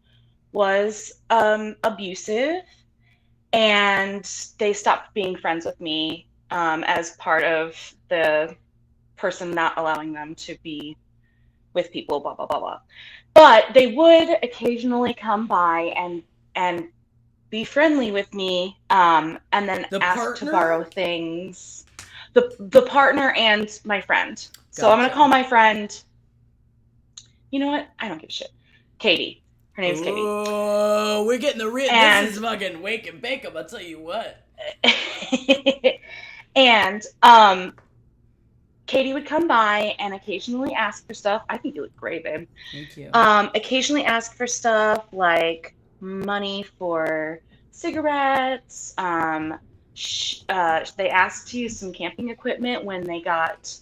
was abusive, and they stopped being friends with me as part of the person not allowing them to be with people, blah, blah, blah, blah. But they would occasionally come by and be friendly with me, and then ask to borrow things. The partner and my friend. Gotcha. So I'm going to call my friend, you know what? I don't give a shit. Katie. Her name's Katie. Oh, we're getting the real. This is fucking wake and bake 'em, I'll tell you what. And Katie would come by and occasionally ask for stuff. I think you look great, babe. Thank you. Occasionally ask for stuff like money for cigarettes. They asked to use some camping equipment when they got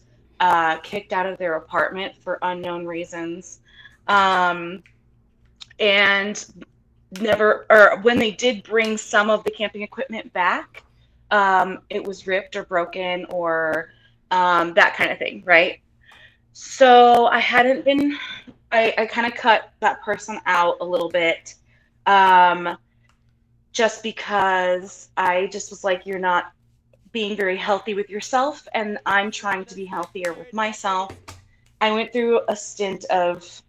kicked out of their apartment for unknown reasons. And when they did bring some of the camping equipment back, it was ripped or broken or that kind of thing, right? So I kind of cut that person out a little bit, just because I just was like, you're not being very healthy with yourself, and I'm trying to be healthier with myself. I went through a stint of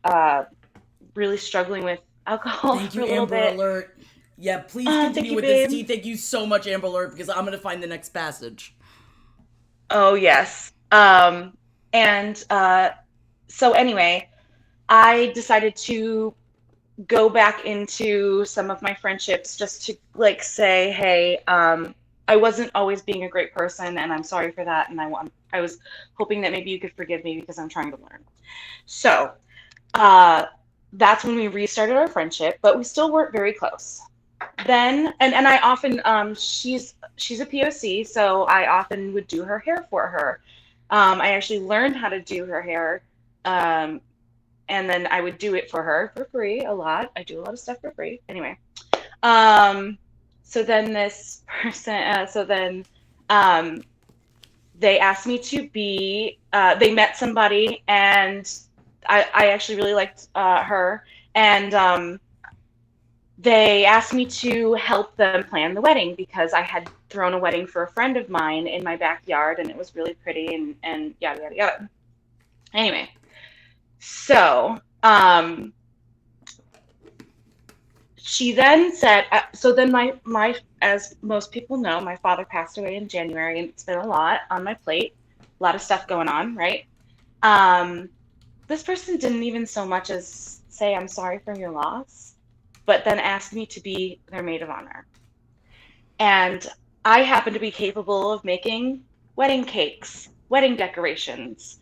really struggling with alcohol for a little bit. Amber Alert. Yeah, please continue with this tea. Thank you so much, Amber Alert, because I'm going to find the next passage. Oh, yes. So anyway, I decided to go back into some of my friendships just to like say, hey, I wasn't always being a great person, and I'm sorry for that, and I was hoping that maybe you could forgive me because I'm trying to learn. So that's when we restarted our friendship, but we still weren't very close. Then, and I often, she's a POC, so I often would do her hair for her. I actually learned how to do her hair, and then I would do it for her for free a lot. I do a lot of stuff for free. Anyway, so then this person, they asked me to be, they met somebody, and I actually really liked her, and they asked me to help them plan the wedding because I had thrown a wedding for a friend of mine in my backyard, and it was really pretty and yada, yada, yada. Anyway, so she then said, my as most people know, my father passed away in January, and it's been a lot on my plate, a lot of stuff going on, right? This person didn't even so much as say, I'm sorry for your loss, but then asked me to be their maid of honor. And I happen to be capable of making wedding cakes, wedding decorations.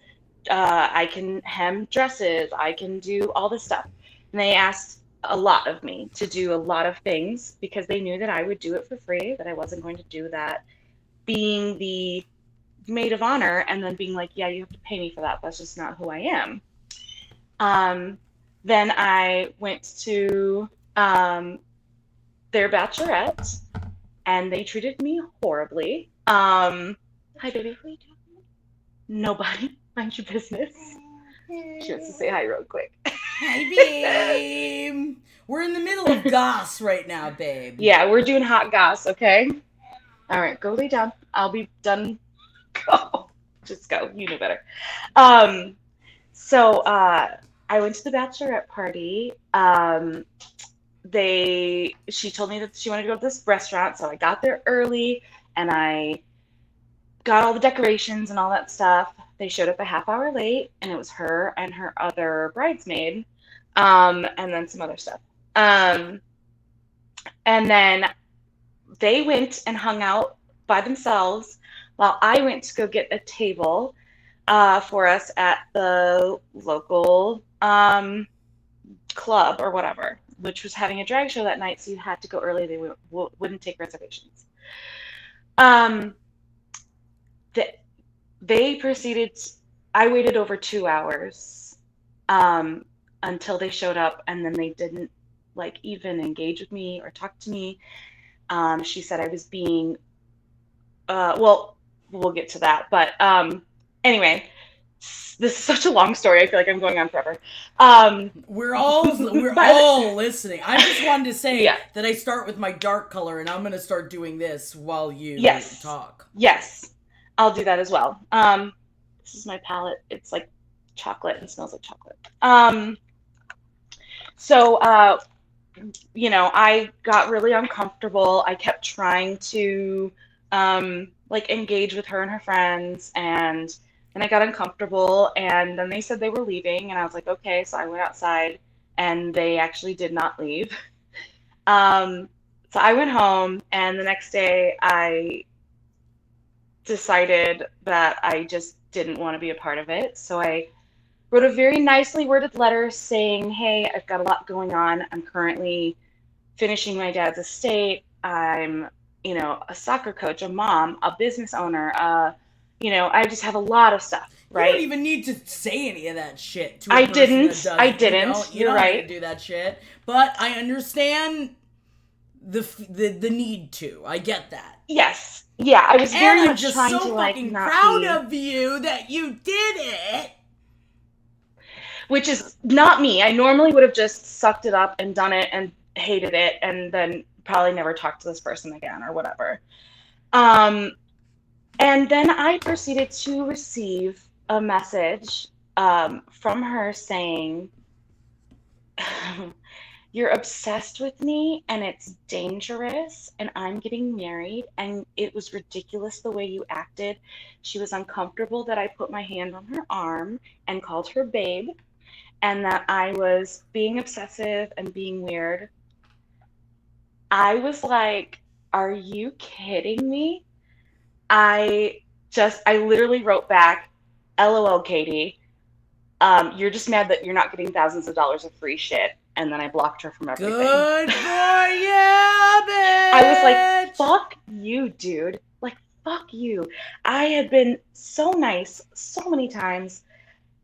I can hem dresses. I can do all this stuff. And they asked a lot of me to do a lot of things because they knew that I would do it for free, that I wasn't going to do that being the maid of honor and then being like, yeah, you have to pay me for that. That's just not who I am. Then I went to their bachelorette and they treated me horribly. Hi, baby. Who are you talking about? Nobody. Mind your business. She wants to say hi real quick. Hi, babe. We're in the middle of goss right now, babe. Yeah, we're doing hot goss, okay? All right, go lay down. I'll be done. Go. Just go. You know better. So I went to the bachelorette party. She told me that she wanted to go to this restaurant, so I got there early and I got all the decorations and all that stuff. They showed up a half hour late, and it was her and her other bridesmaid, and then some other stuff. And then they went and hung out by themselves while I went to go get a table for us at the local club or whatever, which was having a drag show that night, so you had to go early. They wouldn't take reservations. They proceeded. I waited over 2 hours until they showed up, and then they didn't like even engage with me or talk to me. She said I was being, well, we'll get to that. But anyway, this is such a long story. I feel like I'm going on forever. We're all listening. I just wanted to say that I start with my dark color, and I'm going to start doing this while you talk. Yes, I'll do that as well. This is my palette. It's like chocolate and smells like chocolate. So, I got really uncomfortable. I kept trying to engage with her and her friends, and then I got uncomfortable, and then they said they were leaving, and I was like, okay. So I went outside, and they actually did not leave. So I went home, and the next day I decided that I just didn't want to be a part of it. So I wrote a very nicely worded letter saying, hey, I've got a lot going on. I'm currently finishing my dad's estate. I'm, a soccer coach, a mom, a business owner. I just have a lot of stuff, right? You don't even need to say any of that shit to a I person didn't. that doesn't, I didn't. You You're don't right. need to do that shit. But I understand the need to. I get that. Yes. Yeah, I was very and much I'm just trying so to fucking not proud be... of you that you did it. Which is not me. I normally would have just sucked it up and done it and hated it and then probably never talked to this person again or whatever. And then I proceeded to receive a message from her saying, you're obsessed with me and it's dangerous and I'm getting married and it was ridiculous the way you acted. She was uncomfortable that I put my hand on her arm and called her babe, and that I was being obsessive and being weird. I was like, are you kidding me? I literally wrote back, LOL, Katie. You're just mad that you're not getting thousands of dollars of free shit. And then I blocked her from everything. Good for you, bitch! I was like, fuck you, dude. Like, fuck you. I had been so nice so many times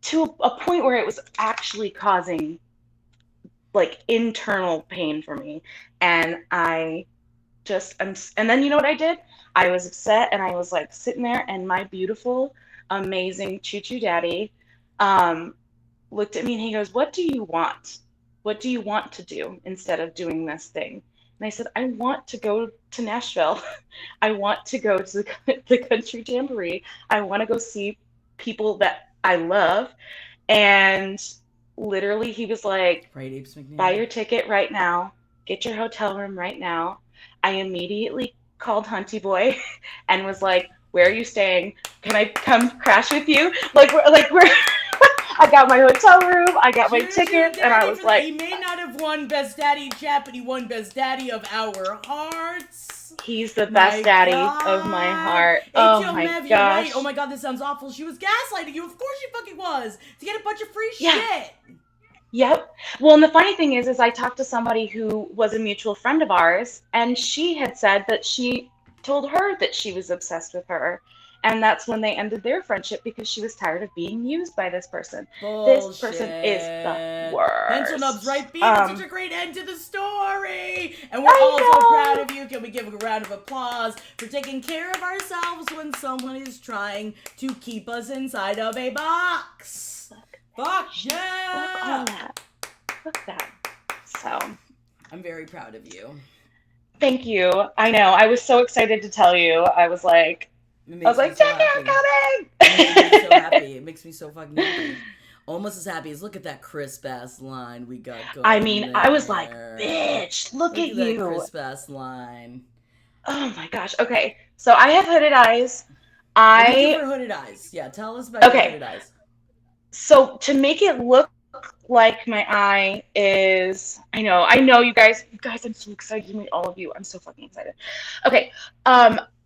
to a point where it was actually causing, internal pain for me. And and then you know what I did? I was upset, and I was, sitting there, and my beautiful, amazing choo-choo daddy looked at me, and he goes, what do you want? What do you want to do instead of doing this thing? And I said, I want to go to Nashville. I want to go to the country jamboree. I want to go see people that I love. And literally he was like, buy your ticket right now. Get your hotel room right now. I immediately called Hunty Boy and was like, where are you staying? Can I come crash with you? We're I got my hotel room, I got my tickets, and I was like... He may not have won Best Daddy Chat, but he won Best Daddy of Our Hearts. He's the best daddy of my heart. Oh my Mev, gosh. You're right. Oh my god, this sounds awful. She was gaslighting you. Of course she fucking was. To get a bunch of free shit. Yep. Well, and the funny thing is I talked to somebody who was a mutual friend of ours, and she had said that she told her that she was obsessed with her. And that's when they ended their friendship because she was tired of being used by this person. Bullshit. This person is the worst. Pencil Nub's right, B. It's such a great end to the story. And we're all so proud of you. Can we give a round of applause for taking care of ourselves when someone is trying to keep us inside of a box? Fuck yeah! Look all that. Look that. So. I'm very proud of you. Thank you. I know. I was so excited to tell you. I was like, Jackie, I'm coming! It makes me so happy. It makes me so fucking happy. Almost as happy as look at that crisp ass line we got going. I mean, there. I was like, bitch, look at you. That crisp ass line. Oh my gosh. Okay. So I have hooded eyes. For hooded eyes. Yeah, tell us about your hooded eyes. So to make it look like my eye is, I know you guys, I'm so excited to meet all of you. I'm so fucking excited. Okay.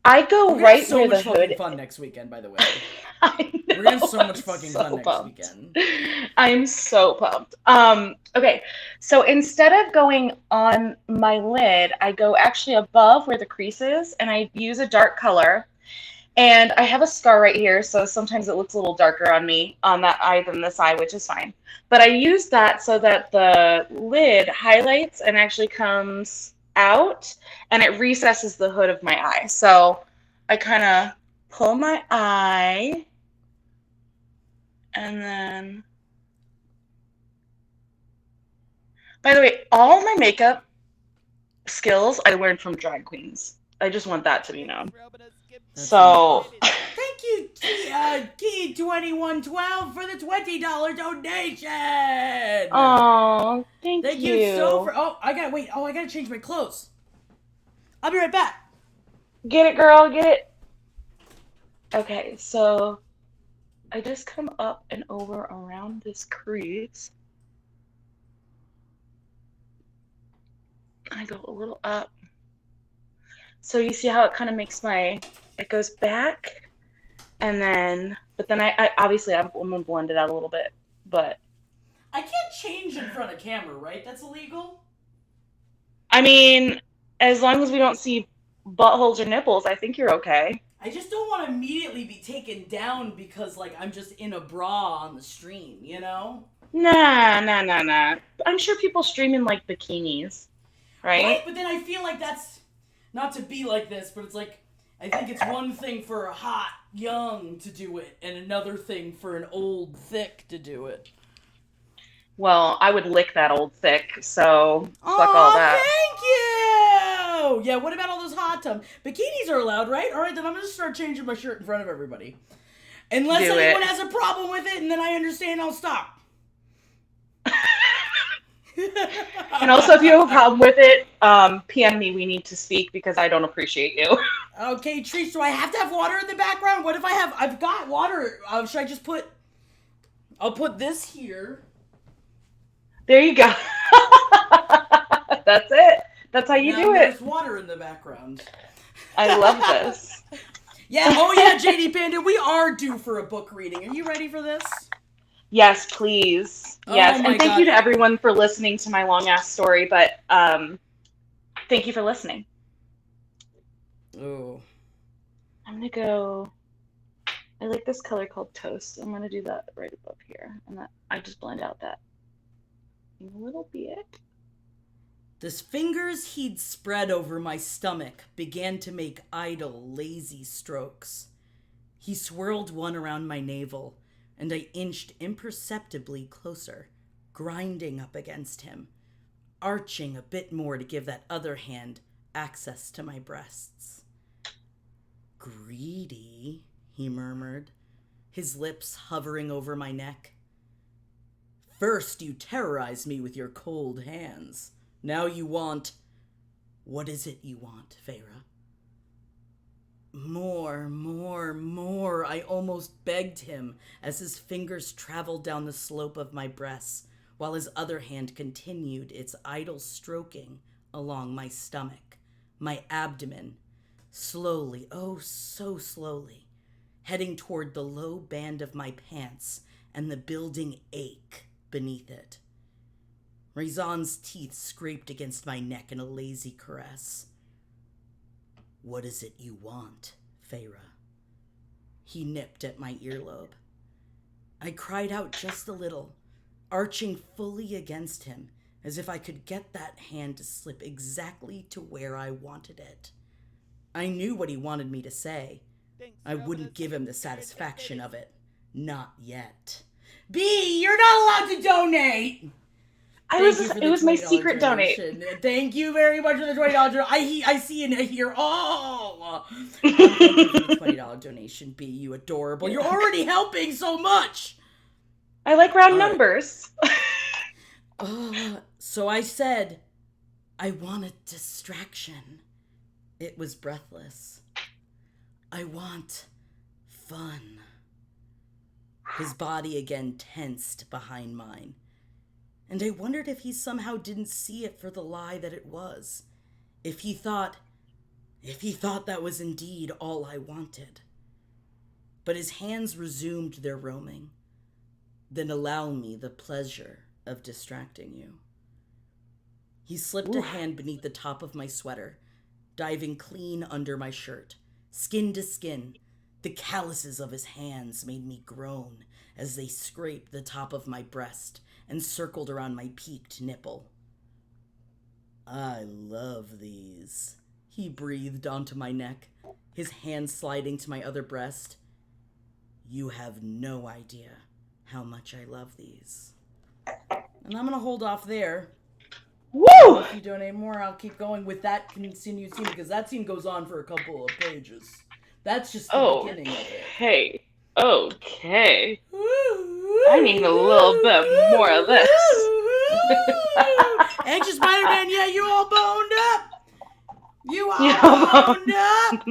I go right where the hood. We're gonna have so much fun next weekend, by the way. We're gonna have so much fucking fun next weekend. I'm so pumped. Okay, so instead of going on my lid, I go actually above where the crease is, and I use a dark color. And I have a scar right here, so sometimes it looks a little darker on me on that eye than this eye, which is fine. But I use that so that the lid highlights and actually comes out, and it recesses the hood of my eye. So I kind of pull my eye, and then, by the way, all my makeup skills I learned from drag queens. I just want that to be known. So, thank you, Key2112 for the $20 donation. Oh, thank you. Thank you so for. I gotta change my clothes. I'll be right back. Get it, girl, get it. Okay, so I just come up and over around this crease. I go a little up. So you see how it kind of makes it goes back, and then, but then I obviously I'm gonna blend it out a little bit, but. I can't change in front of camera, right? That's illegal? I mean, as long as we don't see buttholes or nipples, I think you're okay. I just don't want to immediately be taken down because, like, I'm just in a bra on the stream, you know? Nah. I'm sure people stream in, like, bikinis, right? Right, but then I feel like that's, not to be like this, but it's like, I think it's one thing for a hot, young to do it, and another thing for an old, thick to do it. Well, I would lick that old thick, so fuck all that. Thank you! Yeah, what about all those hot tubs? Bikinis are allowed, right? All right, then I'm going to start changing my shirt in front of everybody. Unless anyone has a problem with it, and then I understand, I'll stop. And also, if you have a problem with it, PM me. We need to speak because I don't appreciate you. Okay, Trees, do I have to have water in the background? What if I've got water. Should I just I'll put this here. There you go. That's it. That's how you do it. There's water in the background. I love this. Yeah, JD Panda, we are due for a book reading. Are you ready for this? Yes, please. Yes, and thank you to everyone for listening to my long-ass story, but thank you for listening. Oh. I'm going to go... I like this color called Toast. I'm going to do that right above here. And I just blend out that a little bit. The fingers he'd spread over my stomach began to make idle, lazy strokes. He swirled one around my navel, and I inched imperceptibly closer, grinding up against him, arching a bit more to give that other hand access to my breasts. Greedy, he murmured, his lips hovering over my neck. First you terrorized me with your cold hands. Now you want... What is it you want, Feyre? More, I almost begged him as his fingers traveled down the slope of my breasts, while his other hand continued its idle stroking along my stomach, my abdomen, slowly, oh so slowly, heading toward the low band of my pants and the building ache beneath it. Razan's teeth scraped against my neck in a lazy caress. "What is it you want, Feyre?" He nipped at my earlobe. I cried out just a little, arching fully against him, as if I could get that hand to slip exactly to where I wanted it. I knew what he wanted me to say. I wouldn't give him the satisfaction of it. Not yet. B, you're not allowed to donate! It was my secret donation. Thank you very much for the $20. I see and hear. Oh, thank you for the $20 donation. B, you adorable. You're already helping so much. I like round numbers. So I said, I want a distraction. It was breathless. I want fun. His body again tensed behind mine. And I wondered if he somehow didn't see it for the lie that it was. If he thought that was indeed all I wanted. But his hands resumed their roaming. "Then allow me the pleasure of distracting you." He slipped a hand beneath the top of my sweater, diving clean under my shirt, skin to skin. The calluses of his hands made me groan as they scraped the top of my breast and circled around my peaked nipple. "I love these," he breathed onto my neck, his hand sliding to my other breast. "You have no idea how much I love these." And I'm going to hold off there. Woo! If you donate more, I'll keep going with that continued scene, because that scene goes on for a couple of pages. That's just the beginning of it. Okay. I need a little bit more of this. Anxious Spider-Man, yeah, you all boned up. You all boned up.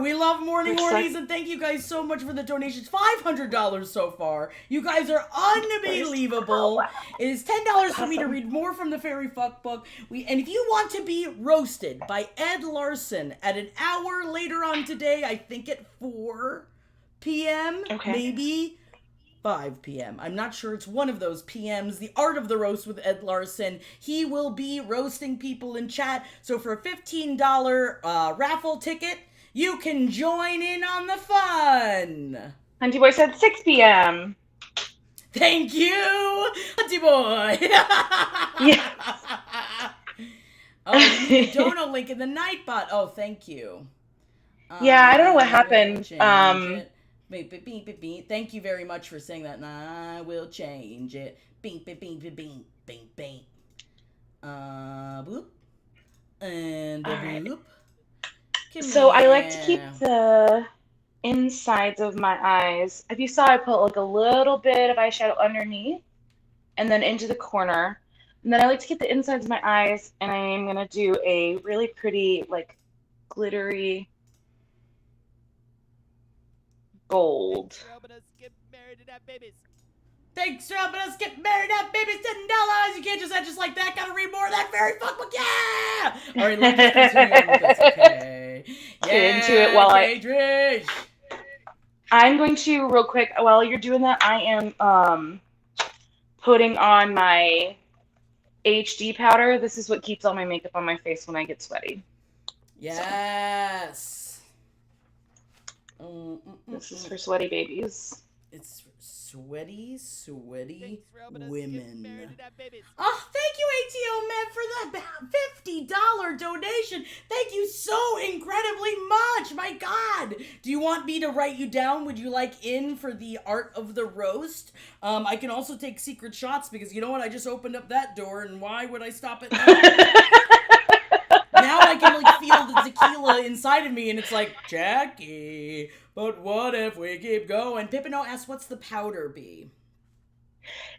We love morning hornies, and thank you guys so much for the donations. $500 so far. You guys are unbelievable. It is $10 for me to read more from the Fairy Fuck book. And if you want to be roasted by Ed Larson at an hour later on today, I think at 4 p.m., maybe 5 p.m. I'm not sure. It's one of those PMs. The Art of the Roast with Ed Larson. He will be roasting people in chat. So for a $15 raffle ticket, you can join in on the fun. Hunty Boy said 6 p.m. Thank you, Hunty Boy. Yes. Oh, you need the dono link in the Nightbot. Oh, thank you. Yeah, I don't know what happened. Beep, beep, beep, beep, beep. Thank you very much for saying that. And I will change it. Beep, beep, beep, beep, beep, beep, beep. Boop. And boop. So I like to keep the insides of my eyes. If you saw, I put like a little bit of eyeshadow underneath and then into the corner. And then I like to keep the insides of my eyes, and I'm going to do a really pretty, like, glittery gold. Thanks for helping us get married up, babies. $10. You can't just end just like that. Gotta read more of that Fairy Fuck book. Yeah! All right, let's continue on with this. Okay. Get into it while I'm going to, real quick, while you're doing that, I am putting on my HD powder. This is what keeps all my makeup on my face when I get sweaty. Yes. This is for sweaty babies. It's sweaty women. Oh, thank you, TWAB, for that $50 donation. Thank you so incredibly much. My God. Do you want me to write you down? Would you like in for the Art of the Roast? I can also take secret shots, because you know what? I just opened up that door, and why would I stop at that? Now I can like feel the tequila inside of me, and it's like, Jackie, but what if we keep going? Pippino asks, what's the powder be?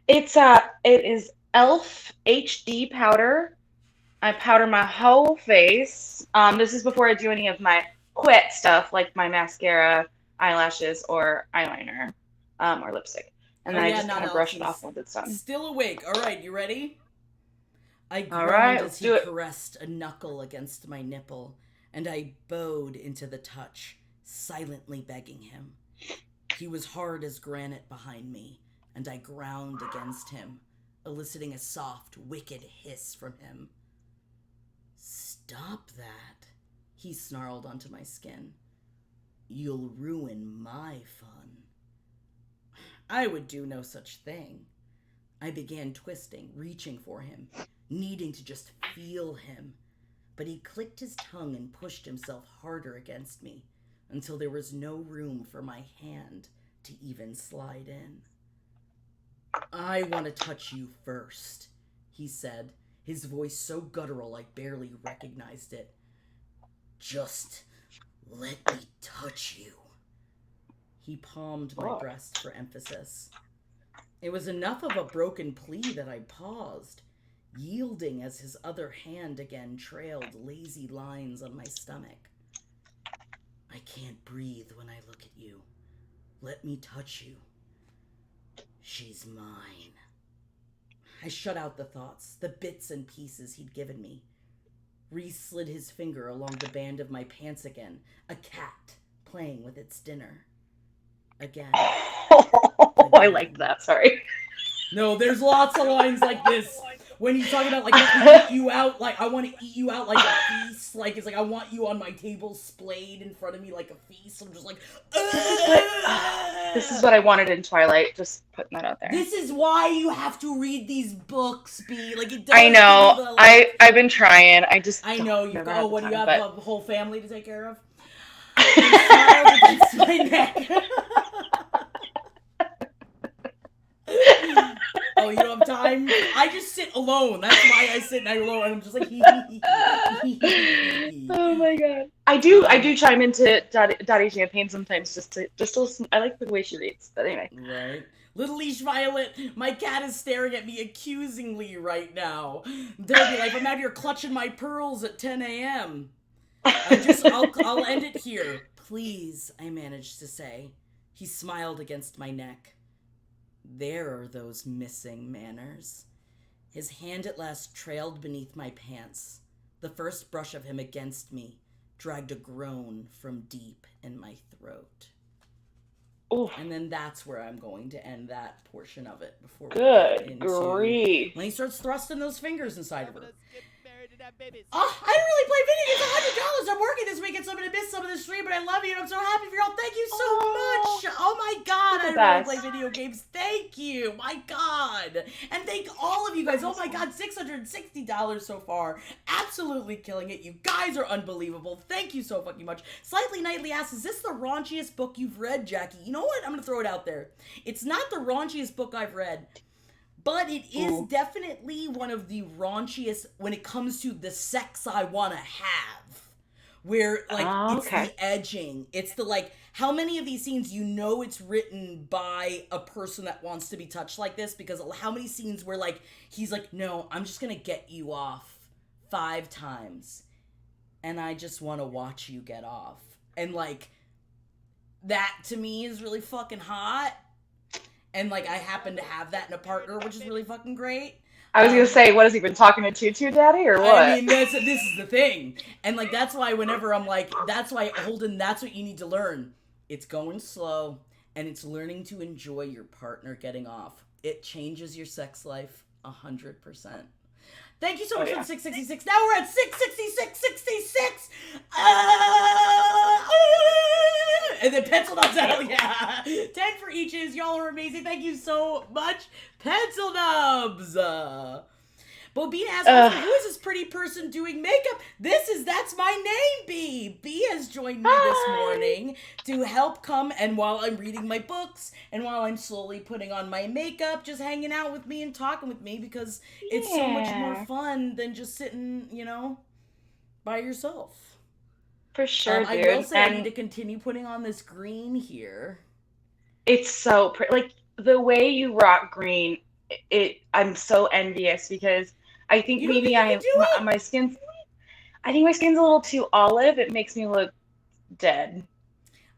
It is e.l.f. HD powder. I powder my whole face. This is before I do any of my wet stuff, like my mascara, eyelashes, or eyeliner, or lipstick. And then I just kind of brush it off once it's done. Still awake. All right, you ready? I groaned as he caressed a knuckle against my nipple, and I bowed into the touch, silently begging him. He was hard as granite behind me, and I ground against him, eliciting a soft, wicked hiss from him. "Stop that," he snarled onto my skin. "You'll ruin my fun." I would do no such thing. I began twisting, reaching for him, needing to just feel him. But he clicked his tongue and pushed himself harder against me until there was no room for my hand to even slide in. "I want to touch you first," he said, his voice so guttural I barely recognized it. "Just let me touch you." He palmed my breast for emphasis. It was enough of a broken plea that I paused, yielding as his other hand again trailed lazy lines on my stomach. "I can't breathe when I look at you. Let me touch you. She's mine." I shut out the thoughts, the bits and pieces he'd given me. Reese slid his finger along the band of my pants again, a cat playing with its dinner. Again. I liked that, sorry. No, there's lots of lines like this. When he's talking about, like, let me eat you out, like, I want to eat you out like a feast. Like, it's like, I want you on my table splayed in front of me like a feast. I'm just like, This is what I wanted in Twilight, just putting that out there. This is why you have to read these books, B. Like, it does. I know. I've been trying. I know. You go, what do you have a whole family to take care of? I smiled against my neck. Oh, you don't have time? I just sit alone. That's why I sit alone. And I'm just like, Oh my god. I do chime into Dottie Champagne sometimes just to listen. I like the way she reads. But anyway. Right. Little Leash Violet, my cat is staring at me accusingly right now. They'll be like, "I'm out here clutching my pearls at 10 a.m. I'll end it here. Please," I managed to say. He smiled against my neck. There are those missing manners. His hand at last trailed beneath my pants. The first brush of him against me dragged a groan from deep in my throat. Oof. And then that's where I'm going to end that portion of it before we get into grief. when he starts thrusting those fingers inside of her. Oh, I didn't really play video games. $100. I'm working this weekend, so I'm gonna miss some of the stream, but I love you and I'm so happy for y'all. Thank you so much. Oh my god, I really play video games. Thank you. My god. And thank all of you guys. Oh my god, $660 so far. Absolutely killing it. You guys are unbelievable. Thank you so fucking much. Slightly Nightly asks, "Is this the raunchiest book you've read, Jackie?" You know what? I'm gonna throw it out there. It's not the raunchiest book I've read. But it is definitely one of the raunchiest when it comes to the sex I want to have. Where, like, it's the edging. It's the, like, how many of these scenes you know it's written by a person that wants to be touched like this? Because how many scenes where, like, he's like, "No, I'm just going to get you off 5 times. And I just want to watch you get off." And, like, that to me is really fucking hot. And, like, I happen to have that in a partner, which is really fucking great. I was going to say, what, has he been talking to Tutu Daddy, or what? I mean, this is the thing. And, like, that's why whenever I'm like, that's why, Holden, that's what you need to learn. It's going slow, and it's learning to enjoy your partner getting off. It changes your sex life 100%. Thank you so much for the 666. Now we're at 666.66. And then pencil nubs out. Yeah. 10 for eaches. Y'all are amazing. Thank you so much. Pencil nubs. Bobina asks, "Who is this pretty person doing makeup?" That's my name, B. B has joined me this morning to help come, and while I'm reading my books, and while I'm slowly putting on my makeup, just hanging out with me and talking with me, because it's so much more fun than just sitting, you know, by yourself. For sure, dude. I will say I need to continue putting on this green here. It's so pretty. Like, the way you rock green, I'm so envious, because I think maybe my skin's, I think my skin's a little too olive. It makes me look dead.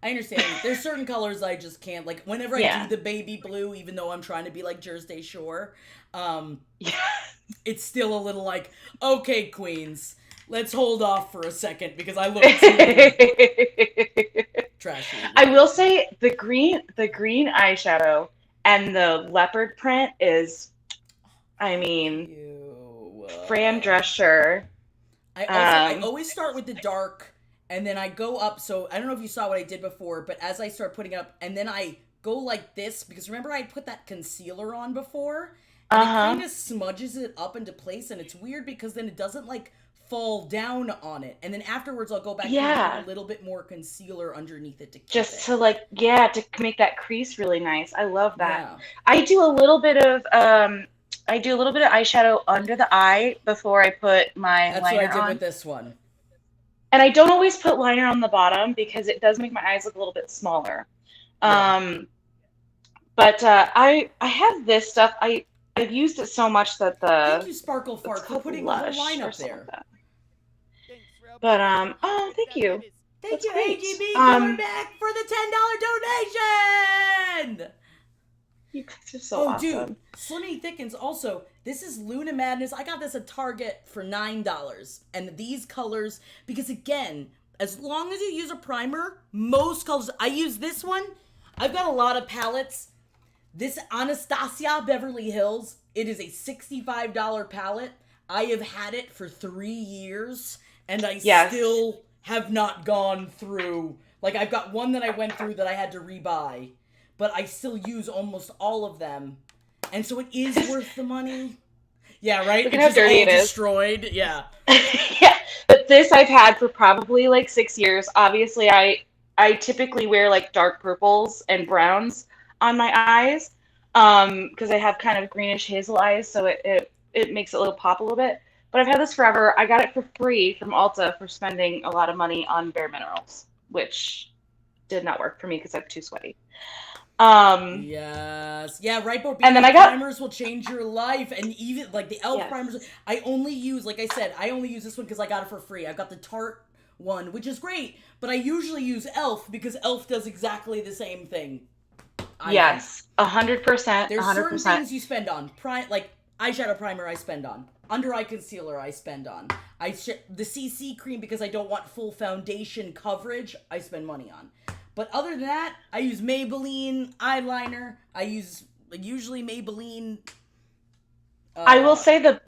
I understand. There's certain colors I just can't. Like, whenever I do the baby blue, even though I'm trying to be like Jersey Shore, it's still a little like, okay, queens, let's hold off for a second because I look too trashy. I will say the green eyeshadow and the leopard print is, I mean, Fran Drescher. I always start with the dark, and then I go up. So I don't know if you saw what I did before, but as I start putting it up, and then I go like this, because remember I put that concealer on before, and it kind of smudges it up into place, and it's weird because then it doesn't like fall down on it, and then afterwards I'll go back and put a little bit more concealer underneath it to keep it. To like to make that crease really nice. I love that. Yeah. I do a little bit of eyeshadow under the eye before I put my liner on. That's what I did with this one. And I don't always put liner on the bottom because it does make my eyes look a little bit smaller. Yeah. But I have this stuff. I've used it so much that thank you, Sparkle Fart, for putting the whole line up there. But thank you. Thank you, AGB, coming back for the $10 donation. You guys are so awesome. Dude, Slimming Thickens also. This is Luna Madness. I got this at Target for $9. And these colors, because again, as long as you use a primer, most colors, I use this one. I've got a lot of palettes. This Anastasia Beverly Hills, it is a $65 palette. I have had it for 3 years, and I still have not gone through. Like, I've got one that I went through that I had to rebuy, but I still use almost all of them. And so it is worth the money. Yeah, right? Look at how dirty it is. Destroyed. Yeah. Yeah. But this I've had for probably like 6 years. Obviously, I typically wear like dark purples and browns on my eyes because I have kind of greenish hazel eyes, so it makes it a little pop a little bit. But I've had this forever. I got it for free from Ulta for spending a lot of money on Bare Minerals, which did not work for me because I'm too sweaty. Yes. Yeah, right, but and then primers will change your life, and even like the e.l.f. primers, I only use, like I said, I only use this one because I got it for free. I've got the Tarte one, which is great, but I usually use e.l.f. because e.l.f. does exactly the same thing. 100%. There's certain things you spend on. Like eyeshadow primer I spend on. Under eye concealer I spend on. The CC cream, because I don't want full foundation coverage, I spend money on. But other than that, I use Maybelline eyeliner. I use usually Maybelline. I will say the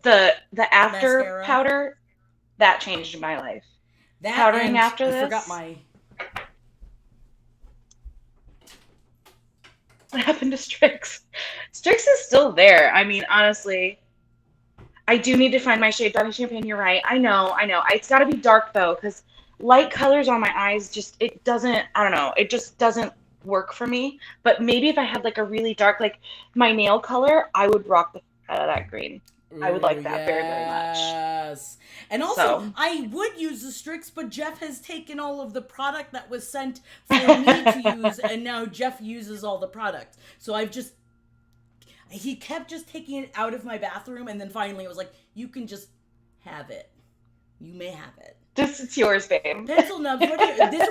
after mascara. Powder, that changed my life. That powdering after I this. Forgot my. What happened to Strix? Strix is still there. I mean, honestly, I do need to find my shade. Darling Champagne, you're right. I know. It's got to be dark though, because light colors on my eyes it doesn't, I don't know, it just doesn't work for me. But maybe if I had like a really dark, like my nail color, I would rock the out of that green. I would like that very, very much. Yes. And also, I would use the Strix, but Jeff has taken all of the product that was sent for me to use, and now Jeff uses all the product. So he kept just taking it out of my bathroom, and then finally it was like, you can just have it. You may have it. It's yours, babe. Pencil nubs.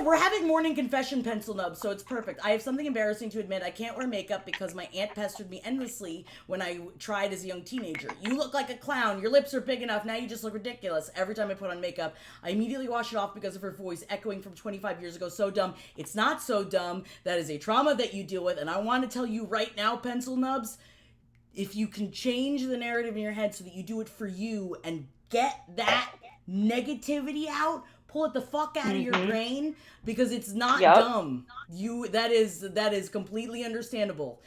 We're having morning confession pencil nubs, so it's perfect. I have something embarrassing to admit. I can't wear makeup because my aunt pestered me endlessly when I tried as a young teenager. You look like a clown. Your lips are big enough. Now you just look ridiculous. Every time I put on makeup, I immediately wash it off because of her voice echoing from 25 years ago. So dumb. It's not so dumb. That is a trauma that you deal with, and I want to tell you right now, pencil nubs, if you can change the narrative in your head so that you do it for you and get that negativity out, pull it the fuck out of your brain, because it's not dumb. That is completely understandable.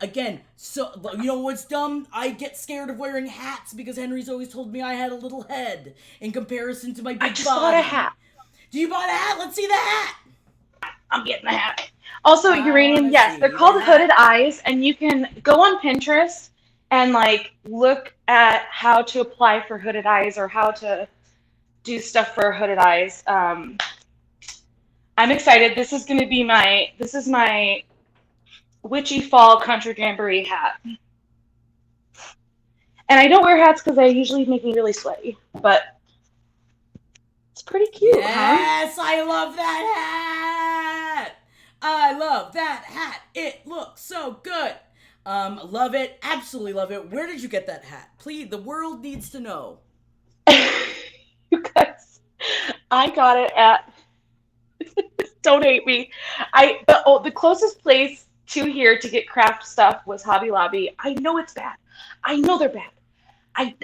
Again, so you know what's dumb? I get scared of wearing hats because Henry's always told me I had a little head in comparison to my big body. I just bought a hat. Do you buy the hat? Let's see the hat. I'm getting the hat. Also, Uranium, yes, they're called hooded eyes, and you can go on Pinterest and like look at how to apply for hooded eyes or how to do stuff for hooded eyes. I'm excited. This is my witchy fall country jamboree hat. And I don't wear hats because they usually make me really sweaty, but it's pretty cute. Yes, I love that hat. I love that hat. It looks so good. Love it. Absolutely love it. Where did you get that hat? Please, the world needs to know. You guys, I got it at, don't hate me. The closest place to here to get craft stuff was Hobby Lobby. I know it's bad. I know they're bad.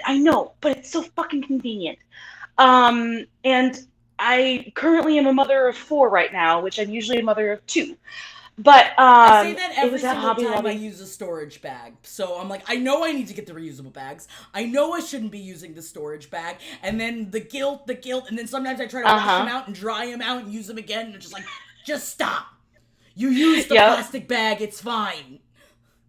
I know, but it's so fucking convenient. And I currently am a mother of 4 right now, which I'm usually a mother of 2. But I say that every single Hobby time Lobby. I use a storage bag. So I'm like, I know I need to get the reusable bags. I know I shouldn't be using the storage bag. And then the guilt, and then sometimes I try to wash them out and dry them out and use them again. And it's just like, just stop. You use the plastic bag, it's fine.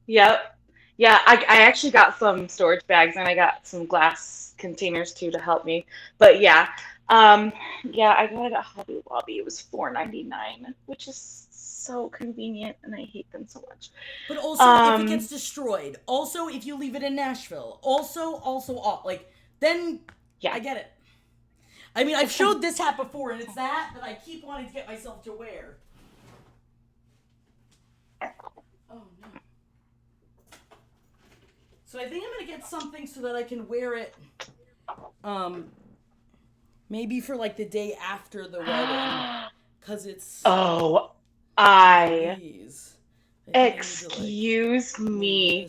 Yep. Yeah, I actually got some storage bags and I got some glass containers too to help me. But yeah, I got it at Hobby Lobby. It was $4.99, which is so convenient, and I hate them so much. But also, if it gets destroyed, also if you leave it in Nashville, also, like, then I get it. I mean, I've showed this hat before, and it's that I keep wanting to get myself to wear. Oh, no. So I think I'm going to get something so that I can wear it, maybe for, like, the day after the wedding. Because it's... Oh, excuse me.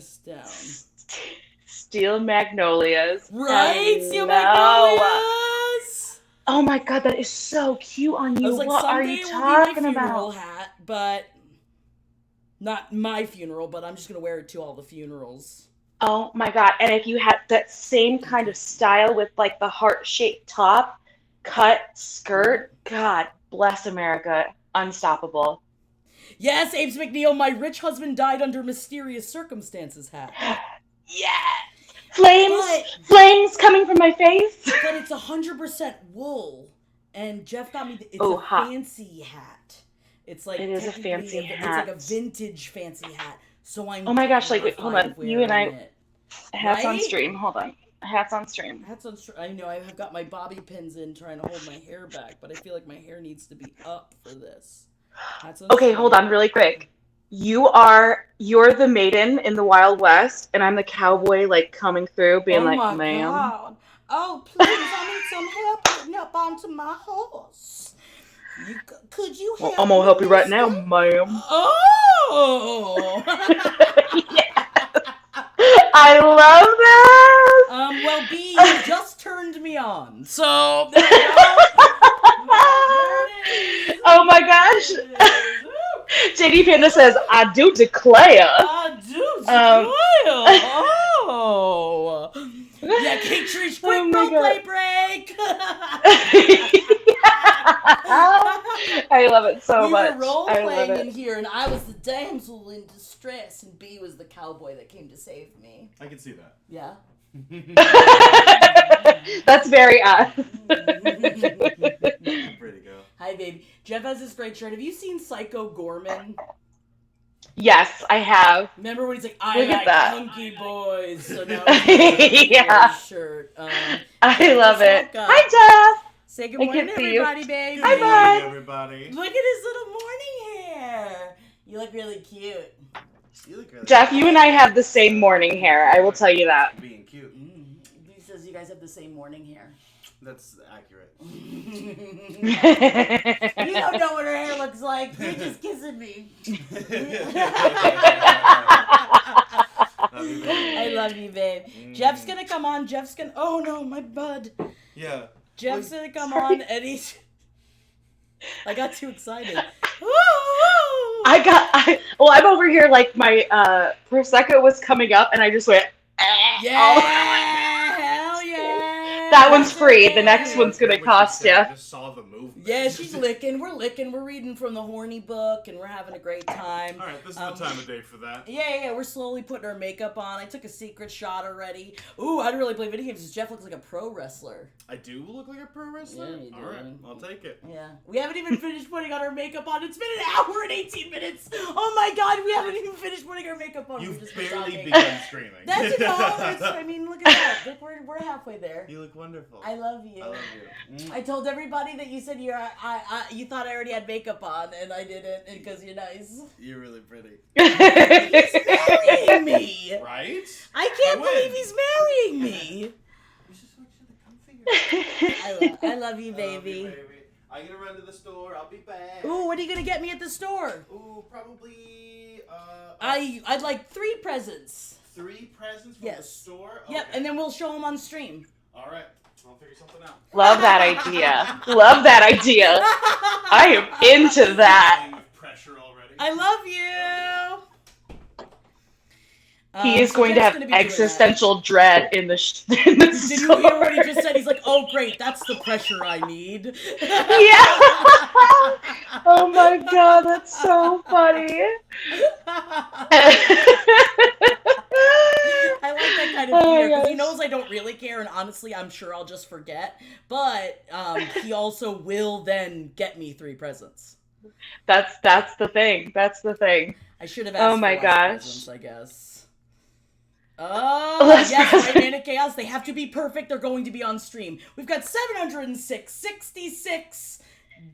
Steel Magnolias. Right? Steel Magnolias! Oh my god, that is so cute on you. Like, what are you talking about? Hat, but not my funeral, but I'm just going to wear it to all the funerals. Oh my god, and if you had that same kind of style with like the heart-shaped top, cut skirt, God bless America. Unstoppable. Yes, Ames McNeil, my rich husband died under mysterious circumstances hat. Yes! Flames coming from my face. But it's 100% wool. And Jeff got me, it's a fancy hat. It's like, it is a fancy hat. It's like a vintage fancy hat. So I'm oh my gosh, like, wait, hold on. You and I, hats right? On stream, hold on. Hats on stream. I know, I've got my bobby pins in trying to hold my hair back, but I feel like my hair needs to be up for this. Okay, hold on really quick. You're the maiden in the Wild West, and I'm the cowboy, like, coming through, being like, ma'am. God. Oh, please, I need some help getting up onto my horse. Could you help I'm gonna help you right now, ma'am. Oh! I love that! Well, B, you just turned me on, so there we go. Oh my gosh! JD Panda says, I do declare. I do declare. Oh. Yeah, Cake Tree's quick roleplay break. I love it so much. We were role-playing in here, and I was the damsel in distress, and B was the cowboy that came to save me. I can see that. Yeah. That's very us. Ready to go. Hi, baby. Jeff has this great shirt. Have you seen Psycho Gorman? Yes, I have. Remember when he's like, I like hunky boys? So now his shirt. I love it. Hi, Jeff. Say good morning, everybody, baby. Good morning, everybody. Look at his little morning hair. You look really cute. Jeff, you and I have the same morning hair. I will tell you that. Being cute. He says you guys have the same morning hair. That's accurate. You don't know what her hair looks like. You're just kissing me. I love you, babe. Jeff's gonna come on. Oh no, my bud. Yeah. Jeff's gonna come on, and he's. I got too excited. I'm over here like my Prosecco was coming up, and I just went. Yeah, hell yeah. That one's free. The next one's gonna cost you. I just saw the movement. Yeah, she's licking. We're licking. We're reading from the horny book, and we're having a great time. All right, this is the time of day for that. Yeah. We're slowly putting our makeup on. I took a secret shot already. Ooh, I don't really play video games. Jeff looks like a pro wrestler. I do look like a pro wrestler? Yeah, you do. All right, I'll take it. Yeah. We haven't even finished putting on our makeup on. It's been an hour and 18 minutes. Oh my god, we haven't even finished putting our makeup on. You've barely begun streaming. That's I mean, look at that. We're halfway there. You look wonderful. I love you. I love you. I told everybody that you said you thought I already had makeup on, and I didn't, because you're nice. You're really pretty. He's marrying me. Right? I can't believe he's marrying me. We should switch to the comfy. I love you, baby. I'm gonna run to the store. I'll be back. Ooh, what are you gonna get me at the store? Ooh, probably. I'd like 3 presents. 3 presents from the store. Okay. Yep, and then we'll show them on stream. All right, I'll figure something out. Love that idea. Love that idea. I am into that. Pressure already. I love you. He is going to have existential dread in the store. Did you hear what he just said? He's like, oh, great, that's the pressure I need. Yeah. Oh my god, that's so funny. I like that kind of fear, because he knows I don't really care, and honestly, I'm sure I'll just forget. But he also will then get me 3 presents. That's the thing. That's the thing. I should have asked for presents, I guess. Oh, yes, right, Man of Chaos. They have to be perfect. They're going to be on stream. We've got $766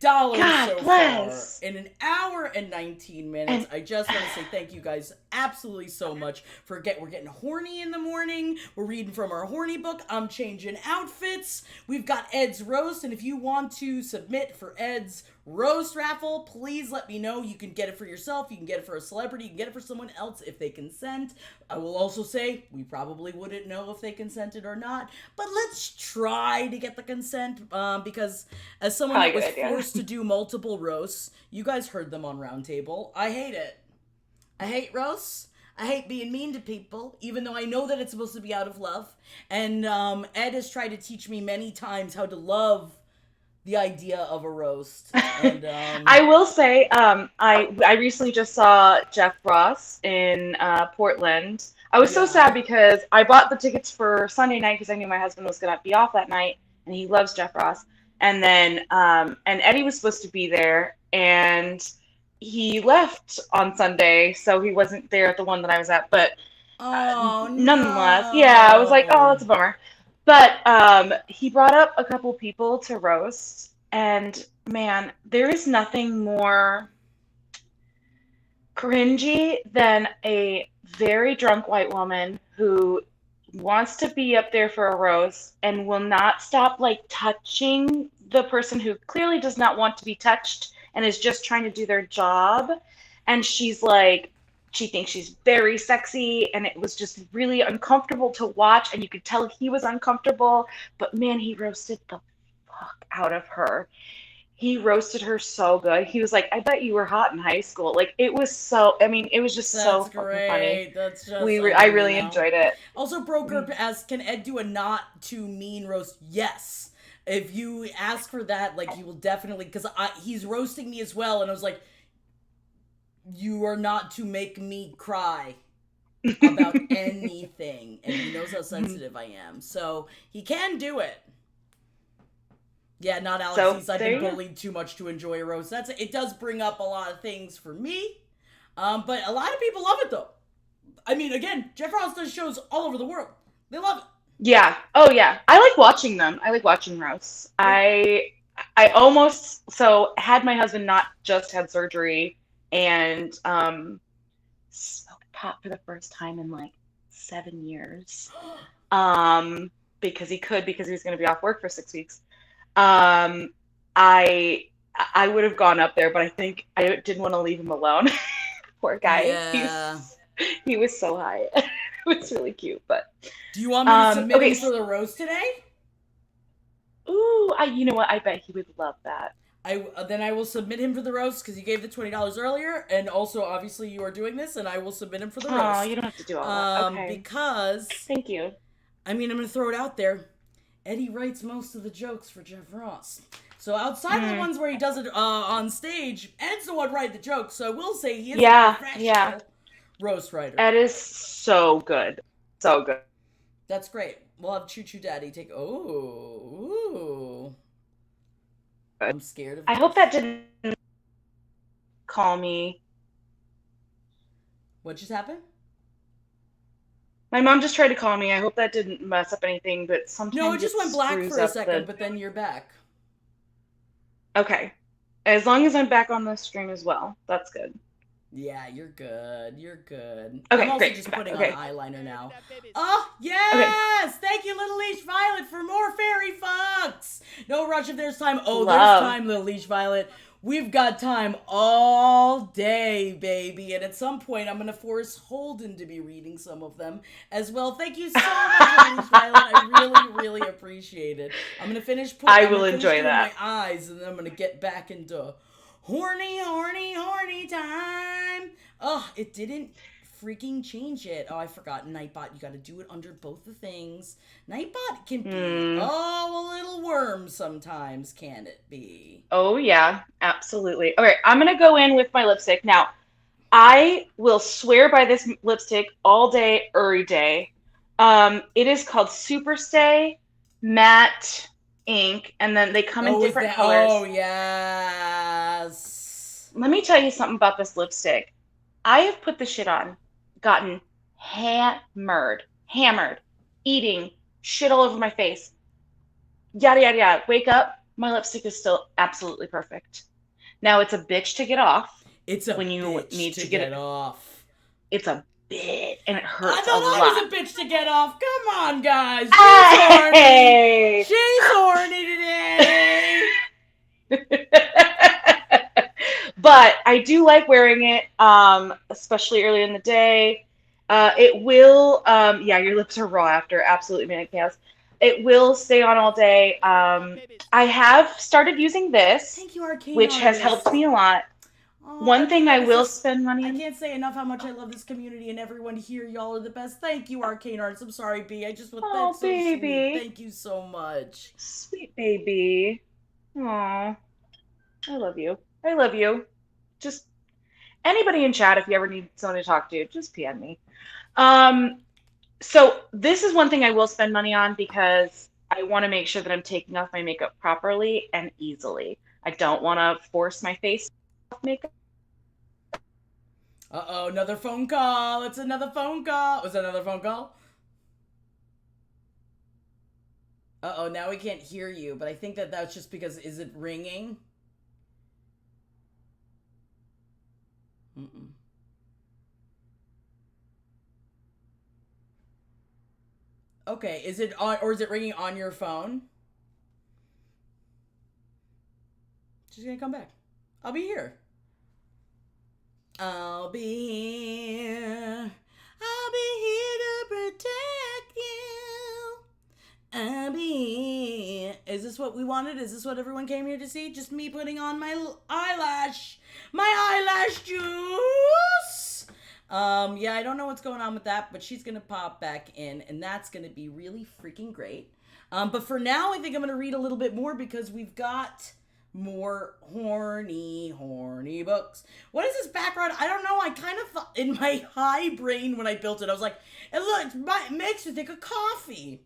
so far in an hour and 19 minutes. I just want to say thank you guys absolutely so much for we're getting horny in the morning. We're reading from our horny book. I'm changing outfits. We've got Ed's roast, and if you want to submit for Ed's roast raffle, please let me know. You can get it for yourself, you can get it for a celebrity, you can get it for someone else if they consent. I will also say we probably wouldn't know if they consented or not, but let's try to get the consent, because as someone that was forced to do multiple roasts, you guys heard them on Roundtable, I hate it. I hate roasts. I hate being mean to people, even though I know that it's supposed to be out of love. And Ed has tried to teach me many times how to love the idea of a roast. And I will say, I recently just saw Jeff Ross in Portland. I was so sad because I bought the tickets for Sunday night because I knew my husband was going to be off that night, and he loves Jeff Ross. And then and Eddie was supposed to be there, and he left on Sunday, so he wasn't there at the one that I was at. But nonetheless, yeah, I was like, oh, that's a bummer. But he brought up a couple people to roast, and man, there is nothing more cringy than a very drunk white woman who wants to be up there for a roast and will not stop touching the person who clearly does not want to be touched and is just trying to do their job. And she's like, she thinks she's very sexy, and it was just really uncomfortable to watch, and you could tell he was uncomfortable, but man, he roasted the fuck out of her. He roasted her so good. He was like, I bet you were hot in high school. It was so, it was just so fucking funny. That's just I really enjoyed it. Also, Broker asks, can Ed do a not too mean roast? Yes. If you ask for that, he will definitely, because he's roasting me as well, and I was like, you are not to make me cry about anything. And he knows how sensitive I am. So he can do it. Yeah, not Alex. I've been bullied too much to enjoy a roast. It does bring up a lot of things for me. But a lot of people love it, though. I mean, again, Jeff Ross does shows all over the world. They love it. Yeah. Oh, yeah. I like watching them. I like watching roasts. I almost, had my husband not just had surgery and smoked pot for the first time in 7 years, because he was going to be off work for 6 weeks. I would have gone up there, but I think I didn't want to leave him alone. Poor guy. Yeah. He was so high. It was really cute. But do you want me to submit him for the roast today? Ooh, you know what? I bet he would love that. Then I will submit him for the roast because you gave the $20 earlier, and also obviously you are doing this, and I will submit him for the roast. Oh, you don't have to do all that. Okay. Because thank you. I mean, I'm gonna throw it out there. Eddie writes most of the jokes for Jeff Ross. So outside of the ones where he does it on stage, Ed's the one writing the jokes. So I will say he is a professional roast writer. Ed is so good. So good. That's great. We'll have Choo Choo Daddy take... Ooh. I'm scared of I hope that didn't call me. What just happened? My mom just tried to call me. I hope that didn't mess up anything, but sometimes No, it just went black for a second, but then you're back. Okay. As long as I'm back on the stream as well. That's good. Yeah, you're good. You're good. Okay, I'm also great. just putting on eyeliner now. Oh, yes! Okay. Thank you, Little Leash Violet, for more fairy fucks! No rush if there's time. Oh, there's time, Little Leash Violet. We've got time all day, baby. And at some point, I'm going to force Holden to be reading some of them as well. Thank you so much, Little Leash Violet. I really, really appreciate it. I'm going to finish I will enjoy that. my eyes, and then I'm going to get back into horny time. Oh, it didn't freaking change it. Oh, I forgot. Nightbot, you got to do it under both the things. Nightbot can be, a little worm sometimes, can it be? Oh, yeah, absolutely. All right, I'm going to go in with my lipstick. Now, I will swear by this lipstick all day, every day. It is called Superstay Matte Ink, and then they come in different colors. Oh, yes. Let me tell you something about this lipstick. I have put this shit on, gotten hammered, eating shit all over my face. Yada, yada, yada. Wake up, my lipstick is still absolutely perfect. Now, it's a bitch to get off. It's a when you need to get it off. It's a bitch, and it hurts a lot. I thought I was a bitch to get off. Come on, guys. She's horny. She's horny today. But I do like wearing it, especially early in the day. It will, yeah, your lips are raw after absolutely manic chaos. It will stay on all day. I have started using this, Thank you, Arcane which has helped me a lot. One thing I will spend money on. I can't say enough how much I love this community and everyone here. Y'all are the best. Thank you, Arcane Artists. I'm sorry, B. I just want that so baby. Sweet. Thank you so much. Sweet baby. Aw. I love you. I love you. Just anybody in chat, if you ever need someone to talk to, just PM me. So this is one thing I will spend money on because I want to make sure that I'm taking off my makeup properly and easily. I don't want to force my face off makeup. Uh-oh, another phone call. It's another phone call. Was that another phone call? Uh-oh, now we can't hear you, but I think that that's just because, is it ringing? Mm-mm. Okay, is it on, or is it ringing on your phone? She's gonna come back. I'll be here. I'll be here. I'll be here to protect you. I'll be here. Is this what we wanted? Is this what everyone came here to see? Just me putting on my eyelash juice. Yeah, I don't know what's going on with that, but she's gonna pop back in, and that's gonna be really freaking great. But for now, I think I'm gonna read a little bit more because we've got more horny books. What is this background? I don't know. I kind of thought in my high brain when I built it, I was like, it makes me think of coffee.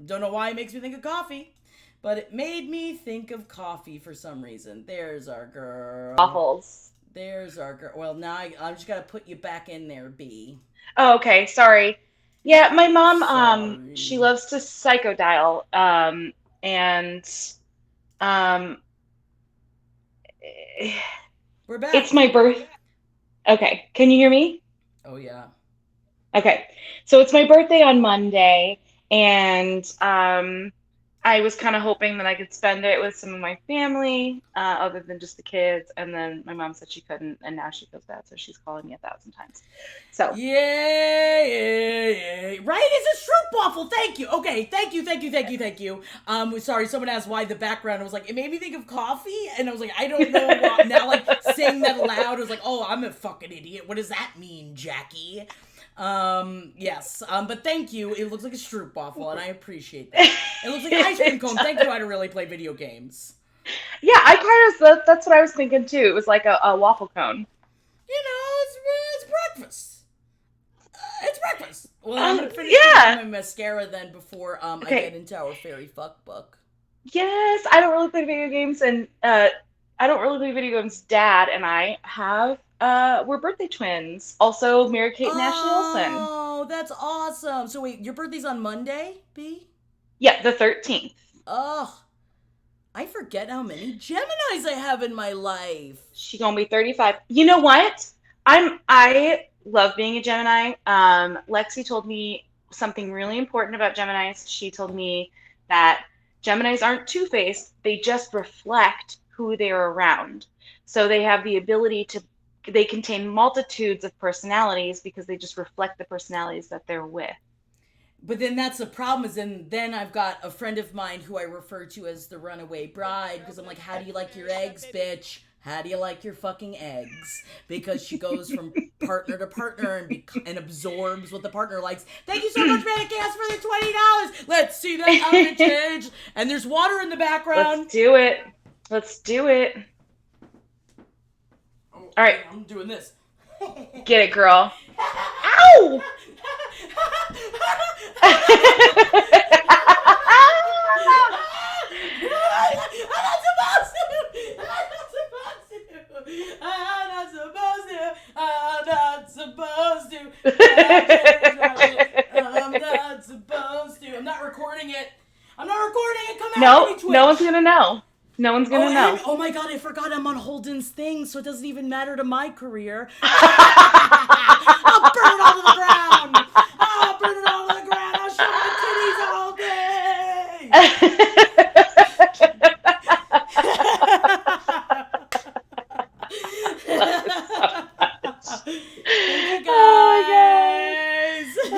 Don't know why it makes me think of coffee, but it made me think of coffee for some reason. There's our girl. Waffles. There's our girl. Well, now I'm just gotta put you back in there, B. Oh, okay. Sorry. Yeah, my mom, she loves to psychodial, we're back. It's my birth. Okay, can you hear me? Oh yeah. Okay, so it's my birthday on Monday, and I was kind of hoping that I could spend it with some of my family, other than just the kids. And then my mom said she couldn't, and now she feels bad, so she's calling me 1,000 times. So yay! Right? It's a shrimp waffle. Thank you. Okay, thank you. Sorry, someone asked why the background. I was like, it made me think of coffee, and I was like, I don't know why. Now, like saying that aloud, I was like, oh, I'm a fucking idiot. What does that mean, Jackie? Yes, but thank you. It looks like a stroop waffle, and I appreciate that. It looks like an ice cream cone. Thank you. I don't really play video games. Yeah, that's what I was thinking too. It was like a waffle cone. You know, it's breakfast. It's breakfast. Well, I'm gonna finish my mascara then before I get into our fairy fuck book. Yes, I don't really play video games, and Dad and I have We're birthday twins. Also, Mary Kate and Ashley Olsen. Oh, that's awesome. So wait, your birthday's on Monday, B? Yeah, the 13th. Oh, I forget how many Geminis I have in my life. She gonna be 35. You know what? I love being a Gemini. Lexi told me something really important about Geminis. She told me that Geminis aren't two-faced, they just reflect who they're around. So they have the ability to, they contain multitudes of personalities because they just reflect the personalities that they're with. But then that's the problem is then I've got a friend of mine who I refer to as the runaway bride because I'm like, how do you like your eggs, bitch? How do you like your fucking eggs? Because she goes from partner to partner and absorbs what the partner likes. Thank you so much, Manic Ass, for the $20. Let's see that outfit change. And there's water in the background. Let's do it. Let's do it. Oh, all right. I'm doing this. Get it, girl. Ow! I'm not supposed to. I'm not recording it. Come out. No one's gonna know. No one's gonna know. And, oh my god, I forgot I'm on Holden's thing, so it doesn't even matter to my career. I'll burn it all to the ground. I'll show my titties all day.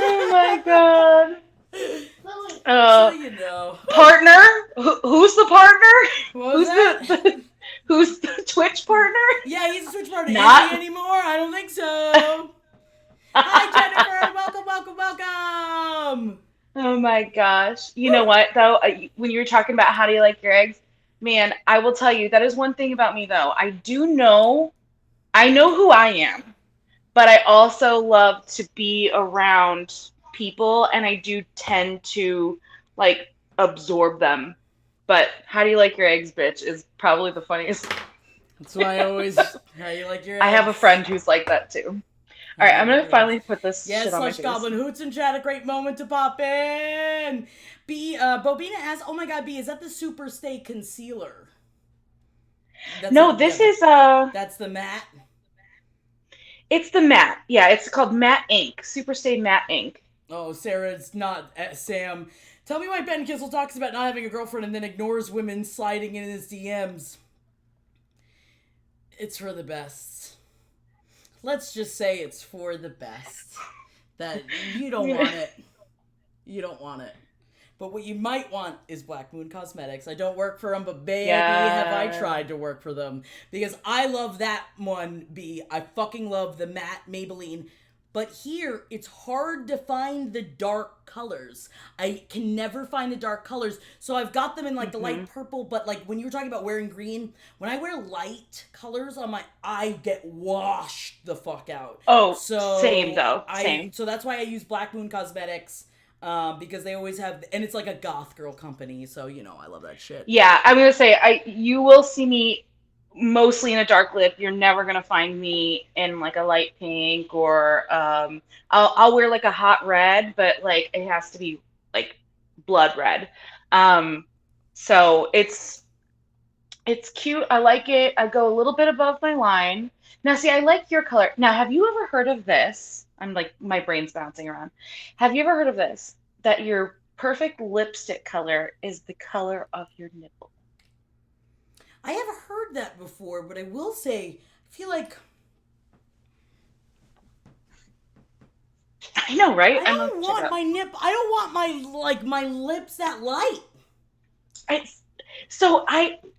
Oh my god. So you know. Partner? Who's the partner? Who's the Twitch partner? Yeah, he's a Twitch partner. Not Is he anymore? I don't think so. Hi, Jennifer. Welcome. Oh my gosh. You know what, though? When you were talking about how do you like your eggs, man, I will tell you, that is one thing about me, though. I know who I am, but I also love to be around people, and I do tend to, like, absorb them. But how do you like your eggs, bitch, is probably the funniest. That's why I always, how you like your eggs? I have a friend who's like that, too. All right, I'm going to finally put this shit on my face. Goblin Hoots and Chat, a great moment to pop in. Bobina asks, oh my god, B, is that the Super Stay Concealer? This is... That's the matte? It's the matte. Yeah, it's called Matte Ink. Super Stay Matte Ink. Oh, Sarah, it's not Sam. Tell me why Ben Kissel talks about not having a girlfriend and then ignores women sliding in his DMs. It's for the best. Let's just say it's for the best. That you don't want it. You don't want it. But what you might want is Black Moon Cosmetics. I don't work for them, but baby, have I tried to work for them. Because I love that one, B. I fucking love the matte Maybelline. But here, it's hard to find the dark colors. I can never find the dark colors. So I've got them in, like, the light purple. But, like, when you were talking about wearing green, when I wear light colors on my, I get washed the fuck out. Oh, same, though. Same. So that's why I use Black Moon Cosmetics. Because they always have, and it's like a goth girl company, so you know I love that shit. Yeah, I'm gonna say you will see me mostly in a dark lip. You're never gonna find me in like a light pink or I'll wear like a hot red, but like it has to be like blood red. So it's cute. I like it. I go a little bit above my line. Now, see, I like your color. Now, have you ever heard of this? I'm like, my brain's bouncing around. Have you ever heard of this? That your perfect lipstick color is the color of your nipple. I have heard that before, but I will say, I feel like... I know, right? I don't want my lips that light.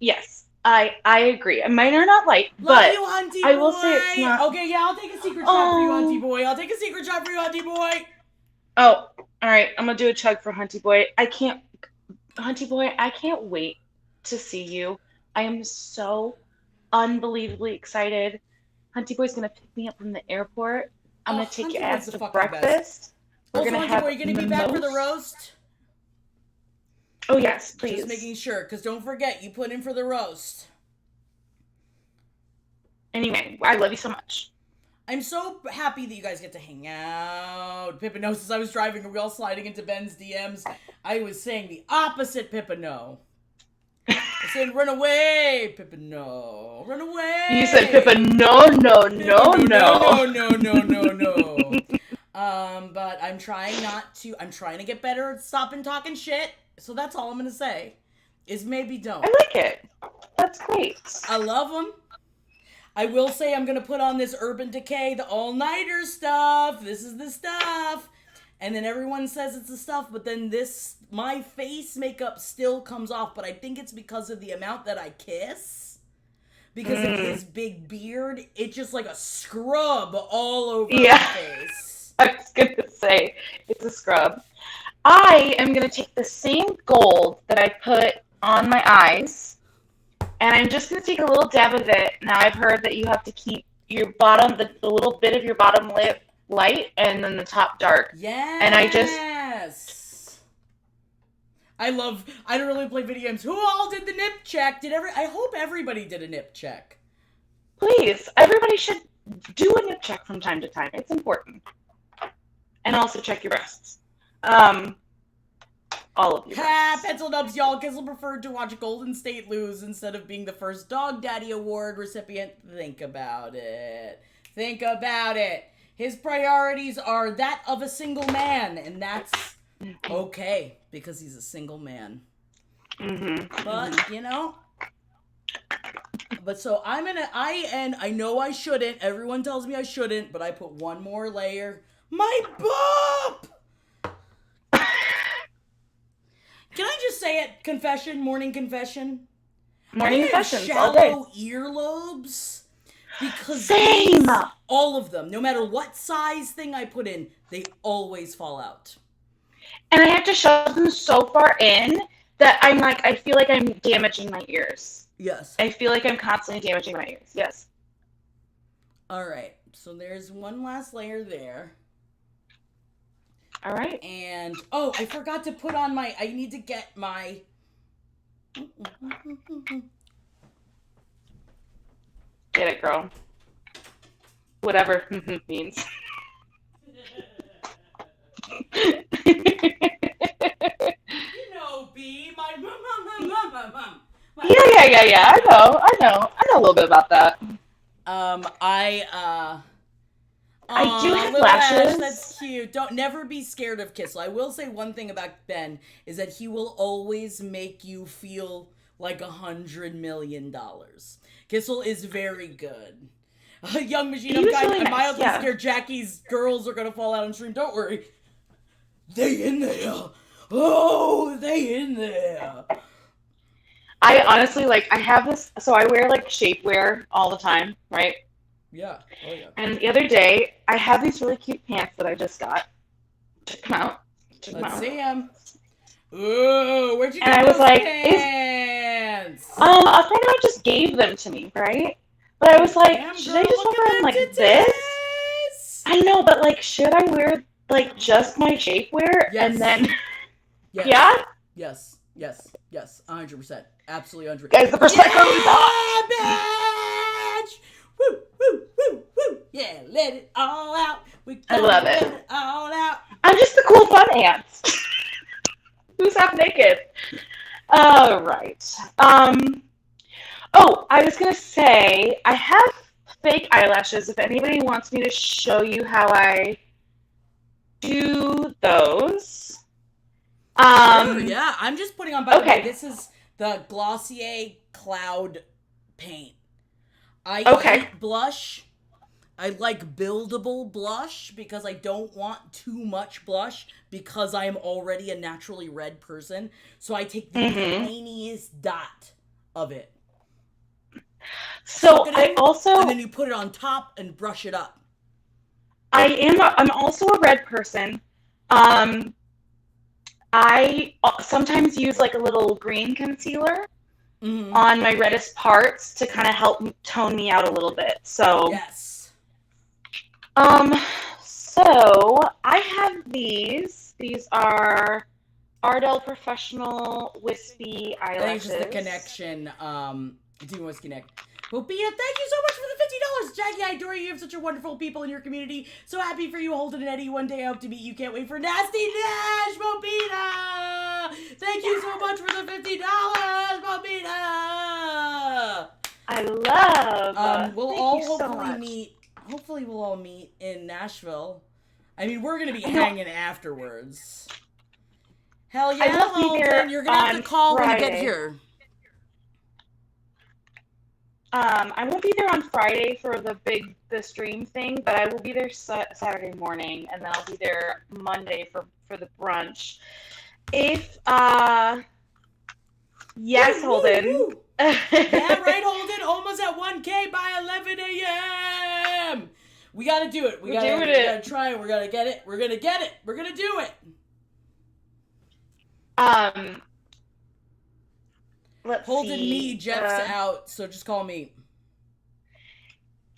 Yes. I agree. Mine are not light, but you, Hunty I will boy. say it's not. Okay, yeah, I'll take a secret shot for you, Hunty boy. I'll take a secret shot for you, Hunty boy. Oh, all right. I'm gonna do a chug for Hunty boy. Hunty boy, I can't wait to see you. I am so unbelievably excited. Hunty boy's gonna pick me up from the airport. I'm gonna take your ass to breakfast. We're gonna have. Hunty boy, you gonna be back for the roast? Oh, yes, please. Just making sure, because don't forget, you put in for the roast. Anyway, I love you so much. I'm so happy that you guys get to hang out. Pippa knows as I was driving and we all sliding into Ben's DMs, I was saying the opposite, Pippa no. I said, run away, Pippa no. Run away. You said, Pippa, no. But I'm trying to get better at stopping talking shit. So that's all I'm going to say. Is maybe don't. I like it. That's great. I love them. I will say I'm going to put on this Urban Decay, the all-nighter stuff. This is the stuff. And then everyone says it's the stuff, but then my face makeup still comes off, but I think it's because of the amount that I kiss. Because of his big beard, it's just like a scrub all over my face. I was going to say, it's a scrub. I am going to take the same gold that I put on my eyes, and I'm just going to take a little dab of it. Now, I've heard that you have to keep your bottom, the little bit of your bottom lip light, and then the top dark. Yes. And I don't really play video games. Who all did the nip check? I hope everybody did a nip check. Please, everybody should do a nip check from time to time. It's important. And also check your breasts. All of you. Pencil nubs, y'all. Kissel preferred to watch Golden State lose instead of being the first Dog Daddy Award recipient. Think about it. His priorities are that of a single man, and that's okay, because he's a single man. But, you know... But so I know I shouldn't. Everyone tells me I shouldn't, but I put one more layer. My boob! Can I just say it? Morning confession. Morning confessions all day. Shallow earlobes. Because same. All of them, no matter what size thing I put in, they always fall out. And I have to shove them so far in that I feel like I'm damaging my ears. Yes. I feel like I'm constantly damaging my ears. Yes. All right. So there's one last layer there. All right. And, I forgot to put on I need to get my... Get it, girl. Whatever means. You know, B, my mom. Yeah. I know a little bit about that. I do have lashes. That's cute. Don't never be scared of Kissel. I will say one thing about Ben is that he will always make you feel like $100 million. Kissel is very good. Young Machine, I'm mildly scared Jackie's girls are gonna fall out on stream. Don't worry. They in there. Oh, they in there. I honestly, I have this, so I wear, shapewear all the time, right? Yeah. Oh, yeah. And the other day, I have these really cute pants that I just got. Check them out. Let's see them. Ooh, where'd you get and I was those like, pants? A friend of mine just gave them to me, right? But I was like, should I just wear them like this? I know, but should I wear just my shapewear and then? Yes. Yeah. Yes. 100%. Absolutely 100%. Guys, the Prosecco is on. Bitch! Woo! Yeah, let it all out. I love it. Let it all out. I'm just the cool fun aunt. Who's half naked? All right. I was gonna say I have fake eyelashes. If anybody wants me to show you how I do those. Sure, yeah, I'm just putting on. By the way, this is the Glossier Cloud Paint. I hate blush. I like buildable blush because I don't want too much blush because I am already a naturally red person. So I take the tiniest dot of it. So I also... And then you put it on top and brush it up. I'm also a red person. I sometimes use a little green concealer on my reddest parts to kind of help tone me out a little bit. So yes. So I have these. These are Ardell Professional Wispy Eyelashes. I think it's just the connection. Team Whiskey Neck. Bobina, thank you so much for the $50. Jackie, I adore you. You have such a wonderful people in your community. So happy for you, Holden and Eddie. One day I hope to meet you. Can't wait for Nasty Nash, Bobina. Thank you so much for the $50, Bobina. I love. We'll all hopefully meet. Hopefully, we'll all meet in Nashville. I mean, we're gonna be hanging afterwards. Hell yeah, Holden! You're gonna have to call when you get here. I won't be there on Friday for the stream thing, but I will be there Saturday morning, and then I'll be there Monday for the brunch. If yes, Holden. Woo. Yeah, right, Holden. Almost at 1K by 11 a.m. We gotta do it. We gotta try it. We're gonna get it. We're gonna get it. We're gonna do it. Let's Holden, see. me, Jeff's out, so just call me.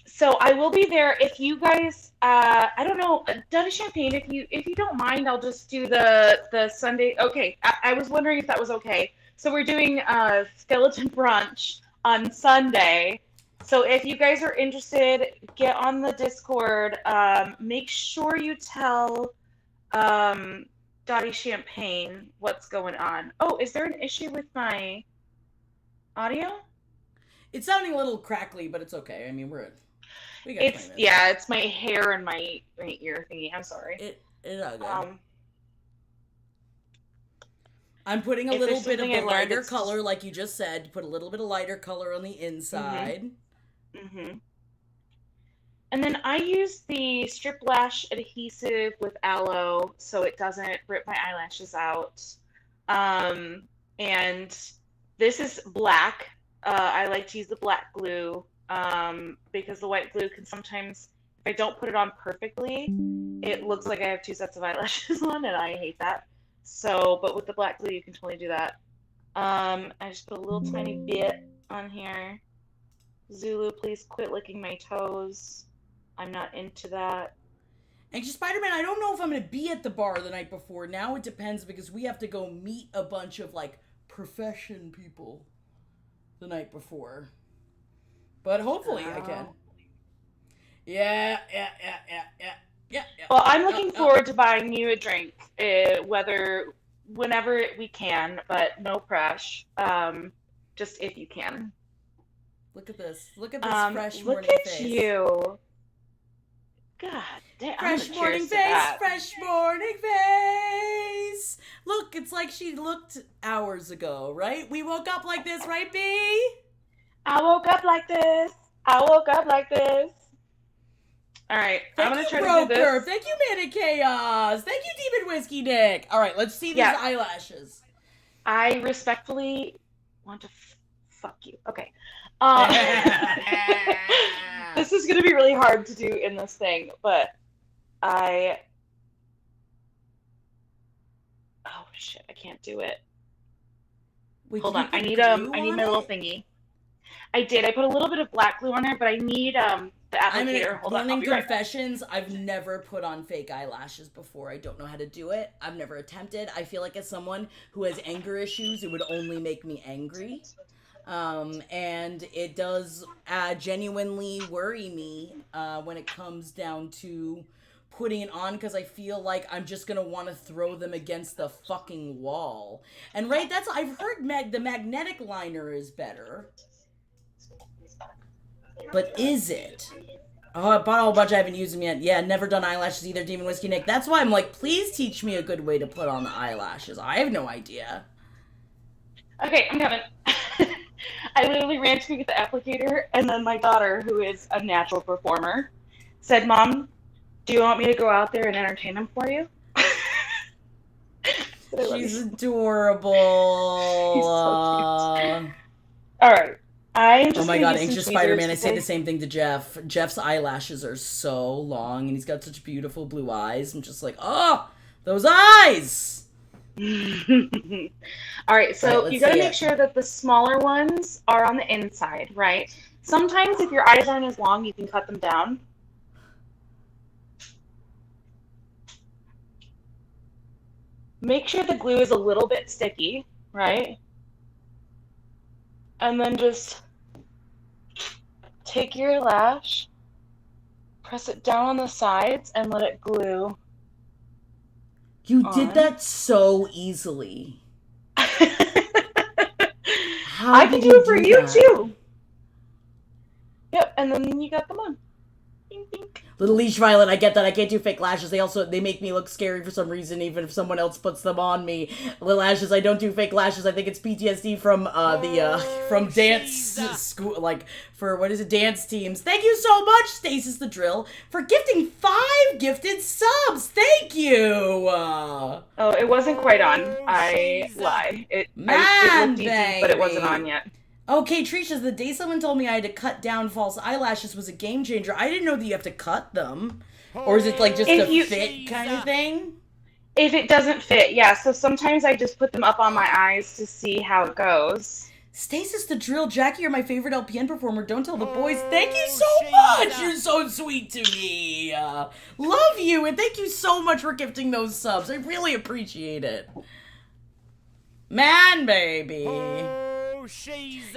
So I will be there. If you guys, I don't know, Dutty Champagne. If you don't mind, I'll just do the Sunday. Okay, I was wondering if that was okay. So we're doing skeleton brunch on Sunday. So if you guys are interested, get on the Discord. Make sure you tell Dottie Champagne what's going on. Oh, is there an issue with my audio? It's sounding a little crackly, but it's okay. I mean, it's my hair and my ear thingy. I'm sorry. It's all good. I'm putting a little bit of a lighter color, like you just said. Put a little bit of lighter color on the inside. Mm-hmm. And then I use the strip lash adhesive with aloe so it doesn't rip my eyelashes out. And this is black. I like to use the black glue because the white glue can sometimes, if I don't put it on perfectly, it looks like I have two sets of eyelashes on, and I hate that. So, but with the black glue, you can totally do that. I just put a little tiny bit on here. Zulu, please quit licking my toes. I'm not into that. Anxious Spider-Man, I don't know if I'm going to be at the bar the night before. Now it depends because we have to go meet a bunch of, like, profession people the night before. But hopefully I can. Yeah. Well, I'm looking forward to buying you a drink, whenever we can, but no pressure. Just if you can. Look at this. Look at this fresh morning face. Look at you. God damn. Fresh morning face. Fresh morning face. Look, it's like she looked hours ago, right? We woke up like this, right, B? I woke up like this. All right, I'm going to try to do this. Thank you, Man of Chaos. Thank you, Demon Whiskey Nick. All right, let's see these eyelashes. I respectfully want to fuck you. Okay. This is going to be really hard to do in this thing, but oh shit, I can't do it. Wait, hold on, I need my little thingy. I did. I put a little bit of black glue on there, but I need the applicator. Hold on, I'll be confessions, right back. I've never put on fake eyelashes before. I don't know how to do it. I've never attempted. I feel like as someone who has anger issues, it would only make me angry. And it does genuinely worry me when it comes down to putting it on, because I feel like I'm just gonna want to throw them against the fucking wall. And right, I've heard the magnetic liner is better. But is it? Oh, I bought a whole bunch. I haven't used them yet. Yeah, never done eyelashes either, Demon Whiskey Nick. That's why I'm like, please teach me a good way to put on the eyelashes. I have no idea. Okay, I'm coming. I literally ran to get the applicator, and then my daughter, who is a natural performer, said, Mom, do you want me to go out there and entertain them for you? She's adorable. She's so cute. All right. Oh my god, Anxious Spider-Man, I say the same thing to Jeff. Jeff's eyelashes are so long, and he's got such beautiful blue eyes. I'm just like, oh, those eyes! All right, so you gotta make sure that the smaller ones are on the inside, right? Sometimes if your eyes aren't as long, you can cut them down. Make sure the glue is a little bit sticky, right? And then just take your lash, press it down on the sides, and let it glue. You did that so easily. I can do it for you too. Yep, and then you got them on. Bing, bing. Little Leash Violet, I get that. I can't do fake lashes. They make me look scary for some reason, even if someone else puts them on me. Little Lashes, I don't do fake lashes. I think it's PTSD from from dance school, like for dance teams. Thank you so much, Stasis the Drill, for gifting 5 gifted subs. Thank you. Oh, it wasn't quite on. I lie. It looked easy, but it wasn't on yet. Okay, Trisha, the day someone told me I had to cut down false eyelashes was a game changer. I didn't know that you have to cut them. Or is it like just a fit kind of thing? If it doesn't fit, yeah. So sometimes I just put them up on my eyes to see how it goes. Stasis the Drill, Jackie, you're my favorite LPN performer. Don't tell the boys. Thank you so much. You're so sweet to me. Love you, and thank you so much for gifting those subs. I really appreciate it. Man, baby.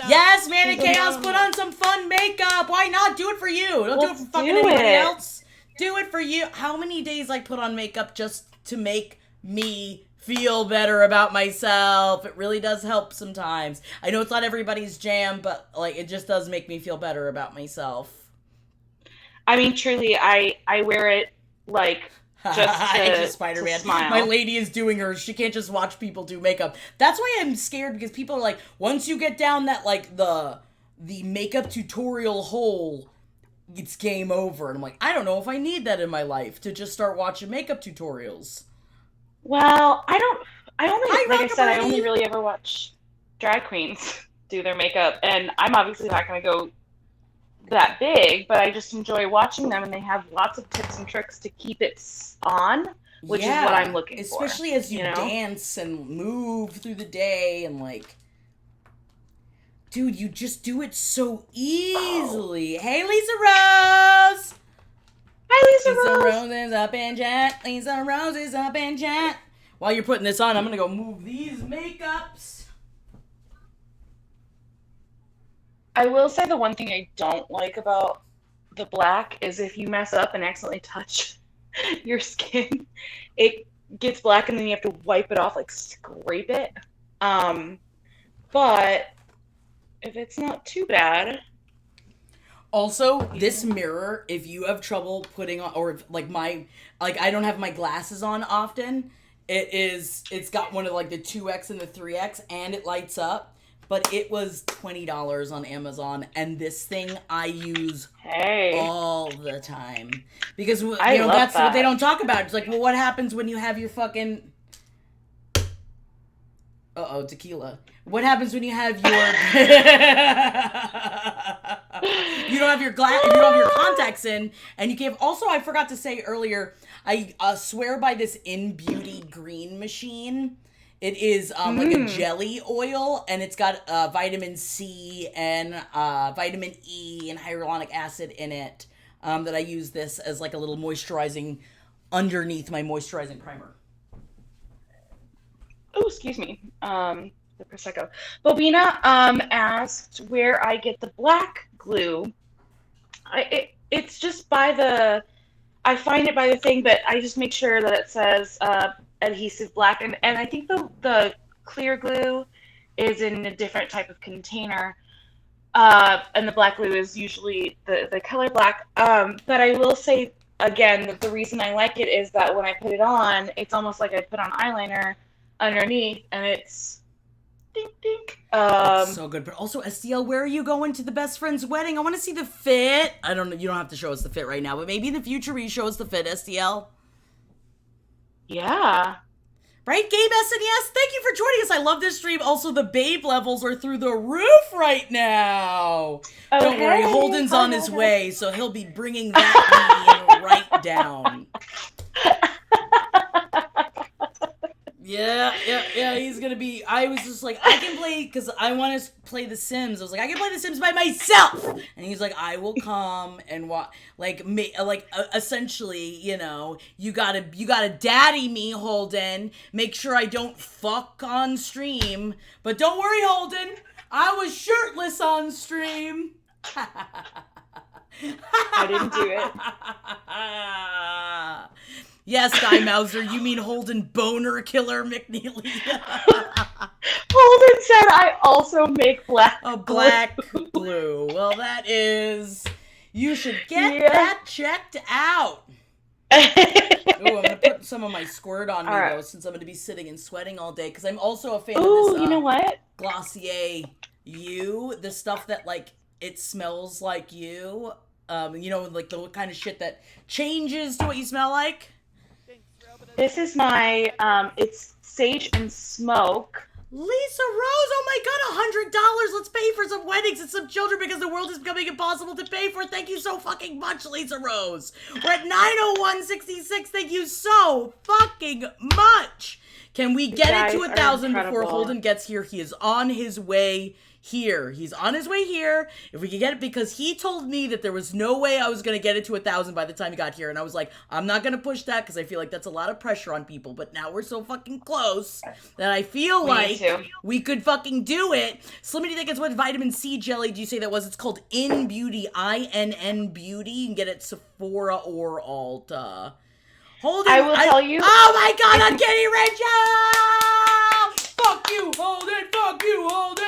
Yes, Man in Chaos, put on some fun makeup. Why not? Do it for you. Don't do it for fucking anybody else. Do it for you. How many days I put on makeup just to make me feel better about myself? It really does help sometimes. I know it's not everybody's jam, but like it just does make me feel better about myself. I mean, truly, I wear it like just Spider-Man. Smile. My lady is doing hers. She can't just watch people do makeup. That's why I'm scared, because people are like, once you get down that like the makeup tutorial hole, it's game over. And I'm like, I don't know if I need that in my life to just start watching makeup tutorials. Well, I only really ever watch drag queens do their makeup, and I'm obviously not going to go that big, but I just enjoy watching them, and they have lots of tips and tricks to keep it on, which is what I'm looking for. Especially as you dance and move through the day, and like, dude, you just do it so easily. Oh. Hey, Lisa Rose! Hi, Lisa Rose! Rose is up in chat. Lisa Rose is up in chat. While you're putting this on, I'm gonna go move these makeups. I will say the one thing I don't like about the black is if you mess up and accidentally touch your skin, it gets black and then you have to wipe it off, like scrape it. But if it's not too bad. Also, this mirror, if you have trouble putting on, or if, I don't have my glasses on often, it's got one of like the 2X and the 3X, and it lights up. But it was $20 on Amazon, and this thing I use all the time. Because, that's what they don't talk about. It's like, well, what happens when you have your fucking... tequila. What happens when you have your... you don't have your you don't have your contacts in, and you can't... Also, I forgot to say earlier, I swear by this In Beauty green machine. It is like a jelly oil, and it's got vitamin C and vitamin E and hyaluronic acid in it, that I use this as like a little moisturizing underneath my moisturizing primer. Oh, excuse me. The Prosecco. Bobina asked where I get the black glue. It's just I find it by the thing, but I just make sure that it says... adhesive black, and I think the clear glue is in a different type of container, and the black glue is usually the color black, but I will say again that the reason I like it is that when I put it on, it's almost like I put on eyeliner underneath, and it's dink dink. So good. But also, STL, where are you going to the best friend's wedding? I want to see the fit. I don't know, you don't have to show us the fit right now, but maybe in the future will you show us the fit, STL? Yeah. Right, Gabe SNES? Thank you for joining us. I love this stream. Also, the babe levels are through the roof right now. Okay. Don't worry, Holden's on his way, so he'll be bringing that median right down. Yeah, he's gonna be... I was just like, I can play... Because I want to play The Sims. I was like, I can play The Sims by myself! And he's like, I will come and watch... essentially, you gotta daddy me, Holden. Make sure I don't fuck on stream. But don't worry, Holden. I was shirtless on stream. I didn't do it. Yes, Guy Mauser, you mean Holden Boner Killer McNeely. Holden said I also make black black glue. Well, that is... You should get that checked out. Ooh, I'm going to put some of my squirt on me, though, since I'm going to be sitting and sweating all day, because I'm also a fan of this, you know what? Glossier You, the stuff that, like, it smells like you, you know, like the kind of shit that changes to what you smell like. This is my, it's Sage and Smoke. Lisa Rose, oh my god, $100. Let's pay for some weddings and some children because the world is becoming impossible to pay for. Thank you so fucking much, Lisa Rose. We're at 901.66. Thank you so fucking much. Can we get it to 1,000 before Holden gets here? He is on his way here. He's on his way here. If we can get it, because he told me that there was no way I was going to get it to 1,000 by the time he got here. And I was like, I'm not going to push that because I feel like that's a lot of pressure on people. But now we're so fucking close that I feel like we could fucking do it. Slimity think it's what vitamin C jelly do you say that was? It's called In Beauty, INN Beauty. You can get it at Sephora or Ulta. Holden, I will tell you. Oh my god, Uncanny Rachel! Fuck you, Holden! Fuck you, Holden!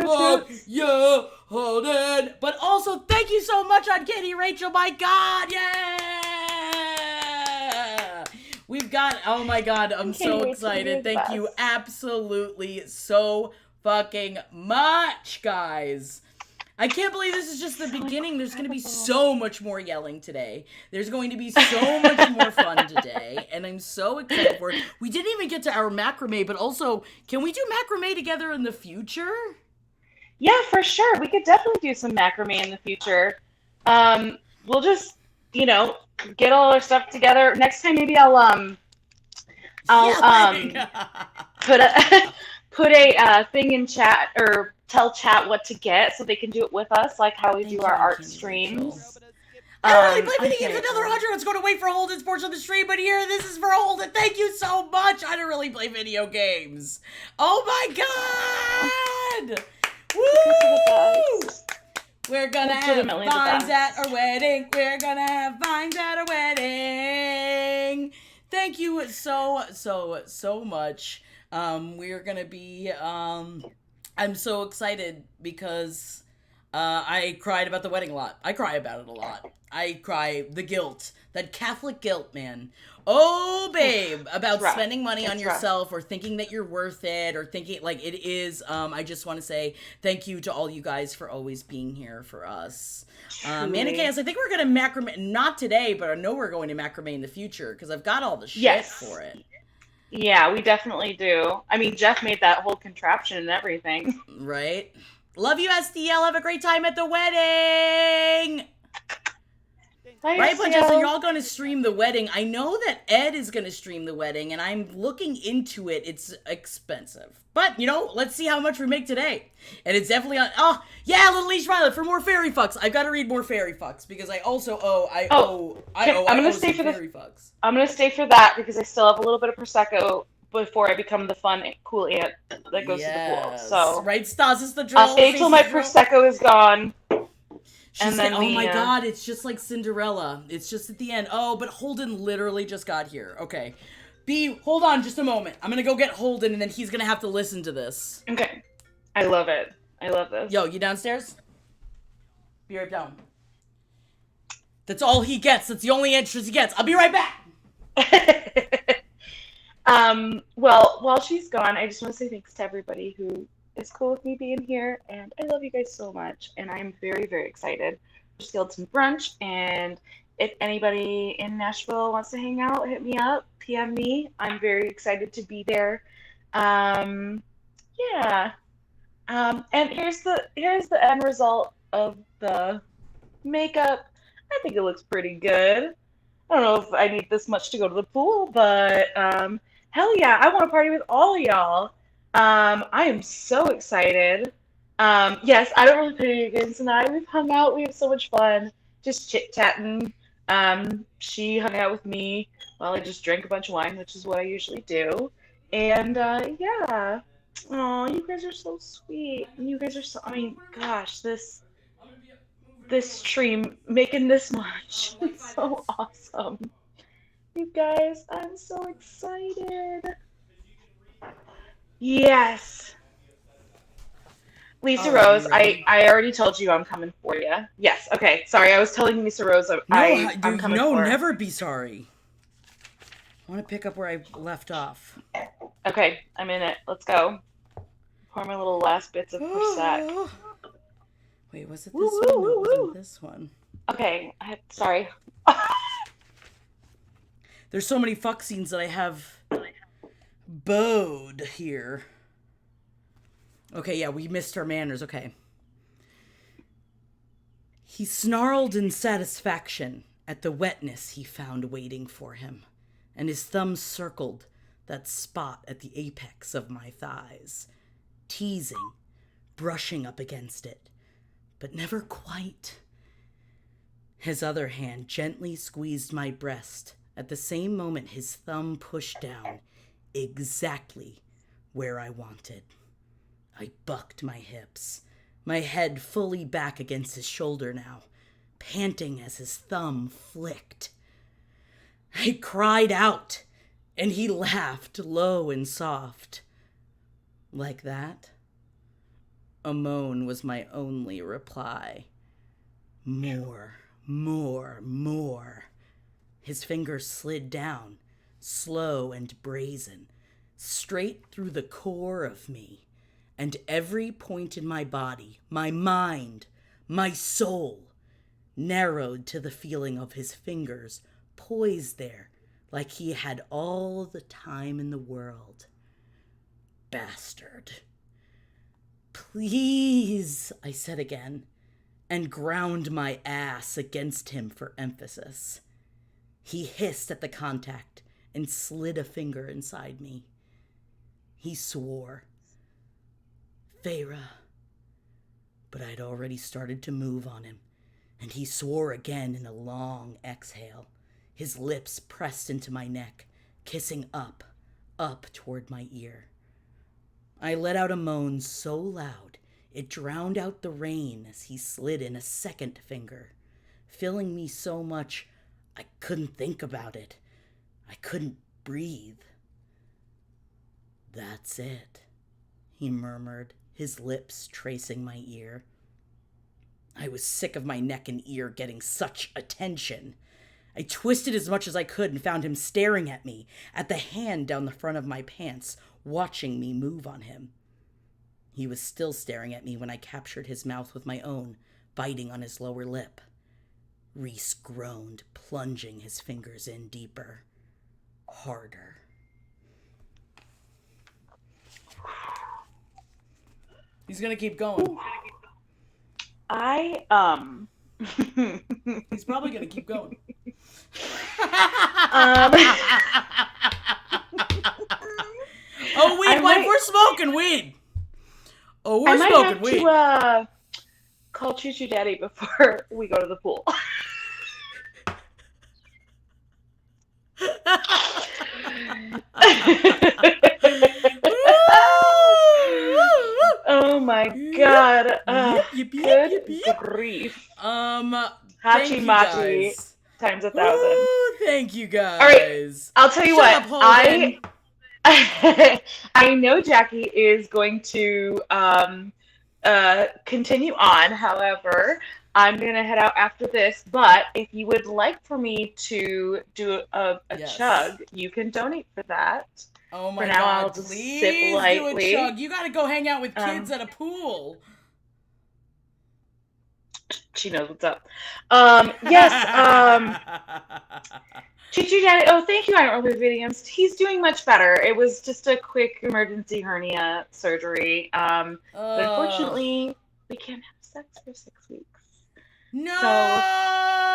Fuck you, Holden! But also, thank you so much, Uncanny Rachel. My god, yeah! We've got, oh my god, I'm so excited. Thank you absolutely so fucking much, guys. I can't believe this is just the beginning. There's going to be so much more yelling today. There's going to be so much more fun today, and I'm so excited for it. We didn't even get to our macrame, but also, can we do macrame together in the future? Yeah, for sure. We could definitely do some macrame in the future. We'll just, you know, get all our stuff together. Next time, maybe I'll put a thing in chat, or tell chat what to get so they can do it with us, like how we do our art streams. I don't really believe we can get another 100. I was going to wait for Holden's portion of the stream, but here, this is for Holden. Thank you so much. I don't really play video games. Oh my god! Woo! We're gonna have vines at our wedding. We're gonna have vines at our wedding. Thank you so much. We're gonna be, I'm so excited because I cried about the wedding a lot. I cry about it a lot. I cry the guilt, that Catholic guilt, man. Oh, babe, about spending money on yourself or thinking that you're worth it or thinking like it is. I just want to say thank you to all you guys for always being here for us. Manny Chaos, I think we're going to macrame, not today, but I know we're going to macrame in the future because I've got all the shit for it. Yeah, we definitely do. I mean, Jeff made that whole contraption and everything. Right? Love you, SDL. Have a great time at the wedding. Bye, right, Bunchester, you're all going to stream the wedding. I know that Ed is going to stream the wedding, and I'm looking into it. It's expensive. But, you know, let's see how much we make today. And it's definitely on... Oh, yeah, Little Leash Violet, for more fairy fucks. I've got to read more fairy fucks, because I also owe... I'm going to stay for the fairy fucks. I'm going to stay for that, because I still have a little bit of Prosecco before I become the fun, cool aunt that goes to the pool. So, right, Stasis the drill. I'll stay till my Prosecco is gone. She said, oh my god, it's just like Cinderella. It's just at the end. Oh, but Holden literally just got here. Okay. Hold on just a moment. I'm gonna go get Holden, and then he's gonna have to listen to this. Okay. I love it. I love this. Yo, you downstairs? Be right down. That's all he gets. That's the only interest he gets. I'll be right back! Well, while she's gone, I just want to say thanks to everybody who is cool with me being here, and I love you guys so much, and I'm very, very excited for Skeleton Brunch, and if anybody in Nashville wants to hang out, hit me up, PM me. I'm very excited to be there. And here's the end result of the makeup. I think it looks pretty good. I don't know if I need this much to go to the pool, but hell yeah, I want to party with all of y'all. I am so excited. Yes, I don't really play video games tonight. We've hung out. We have so much fun. Just chit-chatting. She hung out with me while I just drank a bunch of wine, which is what I usually do. And, yeah. Oh, you guys are so sweet. And you guys are so, I mean, gosh, this this stream making this much. It's so awesome. You guys, I'm so excited. Yes. Lisa Rose, I already told you I'm coming for you. Yes, okay. Sorry, I was telling Lisa Rose I'm coming for her. Never be sorry. I want to pick up where I left off. Okay, I'm in it. Let's go. Pour my little last bits of Prosecco. Wait, was it this one? No, it wasn't this one. Okay, sorry. There's so many fuck scenes that I have bowed here. Okay, yeah, we missed our manners. Okay. He snarled in satisfaction at the wetness he found waiting for him, and his thumb circled that spot at the apex of my thighs, teasing, brushing up against it, but never quite. His other hand gently squeezed my breast. At the same moment, his thumb pushed down exactly where I wanted. I bucked my hips, my head fully back against his shoulder now, panting as his thumb flicked. I cried out, and he laughed low and soft. Like that? A moan was my only reply. More, more, more. His fingers slid down, slow and brazen, straight through the core of me, and every point in my body, my mind, my soul, narrowed to the feeling of his fingers poised there like he had all the time in the world. Bastard. Please, I said again, and ground my ass against him for emphasis. He hissed at the contact and slid a finger inside me. He swore. Feyre. But I'd already started to move on him, and he swore again in a long exhale, his lips pressed into my neck, kissing up toward my ear. I let out a moan so loud it drowned out the rain as he slid in a second finger, filling me so much I couldn't think about it. I couldn't breathe. That's it, he murmured, his lips tracing my ear. I was sick of my neck and ear getting such attention. I twisted as much as I could and found him staring at me, at the hand down the front of my pants, watching me move on him. He was still staring at me when I captured his mouth with my own, biting on his lower lip. Reese groaned, plunging his fingers in deeper, harder. He's gonna keep going. He's probably gonna keep going. Oh, weed, Mike, we're smoking weed. Oh, we're smoking weed. I might have to call Choo Choo Daddy before we go to the pool. Oh my god. Good grief. Hachi Machi times 1,000. Ooh, thank you guys. All right, I'll tell you what. I know Jackie is going to continue on. However, I'm going to head out after this. But if you would like for me to do a chug, you can donate for that. Oh my God, I'll just please sip lightly. Do a chug. You got to go hang out with kids at a pool. She knows what's up. Yes. Choo Choo Daddy. Oh, thank you, Iron Videos. He's doing much better. It was just a quick emergency hernia surgery. But unfortunately, we can't have sex for 6 weeks. No.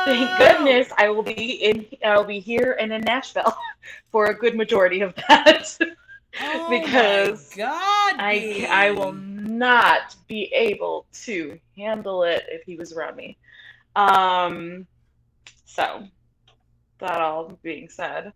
So thank goodness I will be here and in Nashville for a good majority of that. Oh because my God, I will not be able to handle it if he was around me. So that all being said,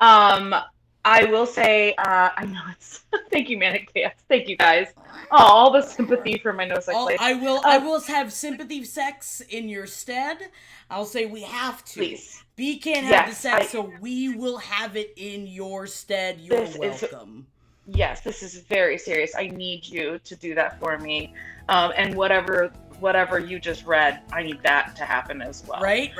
I I will say, I know it's. Thank you, Manic Chaos. Thank you, guys. Oh, all the sympathy for my no sex life. I will have sympathy sex in your stead. I'll say we have to. Please. B can't have the sex, so we will have it in your stead. You're welcome. Yes, this is very serious. I need you to do that for me. And whatever you just read, I need that to happen as well. Right.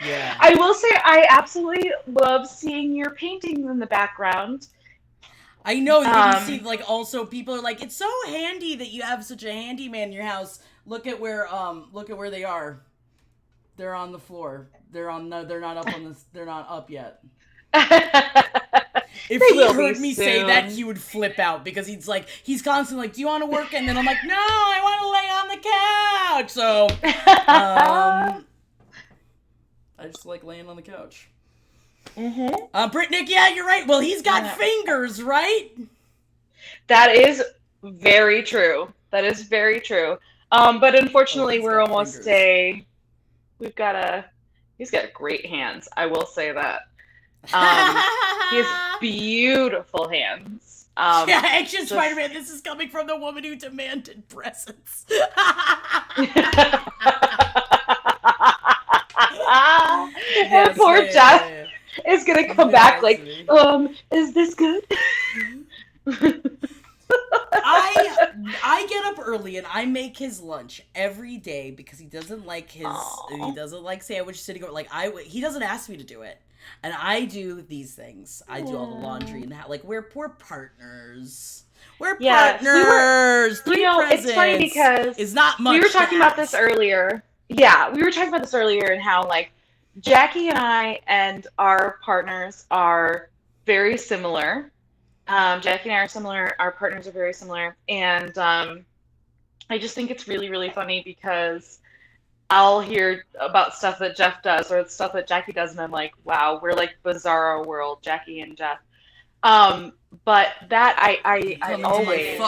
Yeah. I will say I absolutely love seeing your paintings in the background. I know, you see, like, also people are like, it's so handy that you have such a handyman in your house. Look at where they are. They're on the floor. They're not up yet. If he heard me say that, he would flip out because he's constantly like, do you want to work? And then I'm like, no, I want to lay on the couch. So, I just like laying on the couch. Mm-hmm. Brittany, yeah, you're right. Well, he's got fingers, right? That is very true. But unfortunately, we're almost he's got great hands. I will say that. He has beautiful hands. Action Spider-Man, this is coming from the woman who demanded presents. And poor Jeff is gonna come back like, is this good? I get up early and I make his lunch every day because he doesn't like sandwich sitting over. Like he doesn't ask me to do it, and I do these things. I do all the laundry and we're partners. We're partners. It's funny because it's not much. We were talking about this earlier. Yeah, we were talking about this earlier and how Jackie and I and our partners are very similar. Jackie and I are similar. Our partners are very similar. And I just think it's really, really funny because I'll hear about stuff that Jeff does or stuff that Jackie does, and I'm like, wow, we're like bizarro world, Jackie and Jeff. But that I always...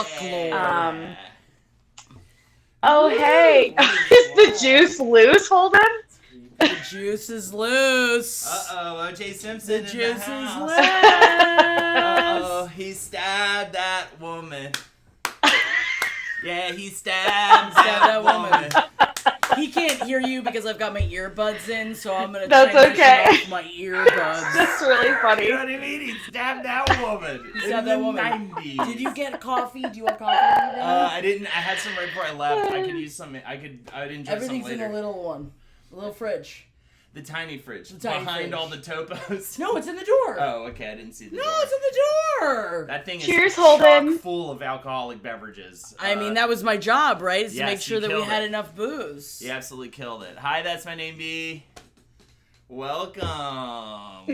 Oh, hey! Is the juice loose, Holden? The juice is loose. Uh-oh, O.J. Simpson the juice is loose. Uh-oh, he stabbed that woman. Yeah, he stabbed that woman. He can't hear you because I've got my earbuds in, so I'm gonna That's okay. off my earbuds. That's really funny. You know what I mean? He stabbed that woman. He stabbed that woman. 90s. Did you get coffee? Do you want coffee? I didn't. I had some right before I left. I could use some. I'd enjoy some later. Everything's in a little one. A little fridge. The tiny fridge. Behind fridge. All the topos. No, it's in the door. Oh, okay. I didn't see the door. No, it's in the door. That thing Cheers, is Holden. chock full of alcoholic beverages. I mean, that was my job, right? Is to yes, make sure that we killed had it. enough booze. You absolutely killed it. Hi, that's my name, B. Welcome.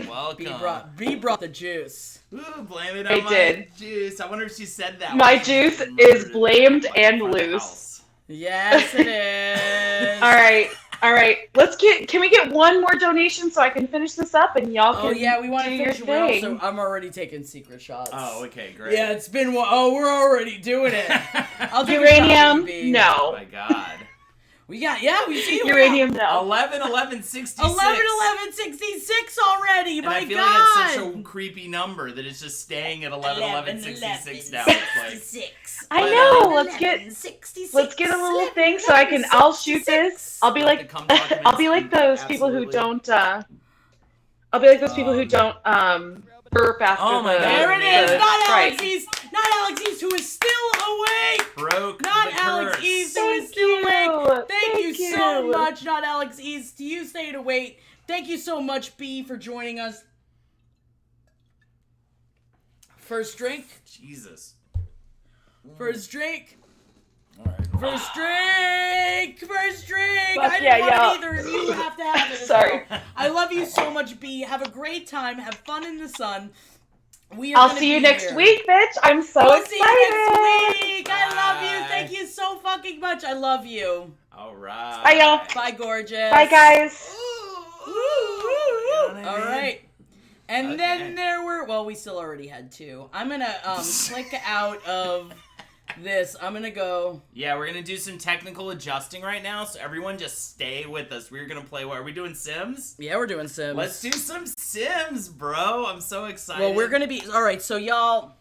B brought the juice. Ooh, blame it on my juice. I wonder if she said that. My juice is blamed and loose. Yes, it is. All right. Can we get one more donation so I can finish this up and y'all can we want to do finish your it. thing. I'm already taking secret shots. Oh, okay, great. Yeah, it's been we're already doing it. I'll do uranium. No. Oh my god. We see uranium. No. 11-11-66. 11-11-66 already. And My I feel God. like it's such a creepy number that it's just staying at 11-11-66 now. It's like, I know. Let's get a little thing so I'll shoot this. I'll be like those people who don't burp after oh my God. There it is. Not right. Alex East. Not Alex East, who is still awake. Broke Not the Alex curse. East, who is still awake. Thank you so much, not Alex East. You stayed awake. Thank you so much, B, for joining us. First drink. Jesus. First drink. All right. First drink. Fuck I yeah, didn't want y'all. it either. You have to have it. Sorry. Well. I love you so much, B. Have a great time. Have fun in the sun. I'll see you next week, bitch. I'm so excited. See you next week. I love you. Thank you so fucking much. I love you. All right. Bye, y'all. Bye, gorgeous. Bye, guys. All right. And then there were, we still already had two. I'm going to click out of this. I'm gonna go. Yeah, we're gonna do some technical adjusting right now, so everyone just stay with us. We're gonna play. What are we doing? Sims? Yeah, we're doing Sims. Let's do some Sims, bro. I'm so excited. Well, we're gonna be all right. So y'all,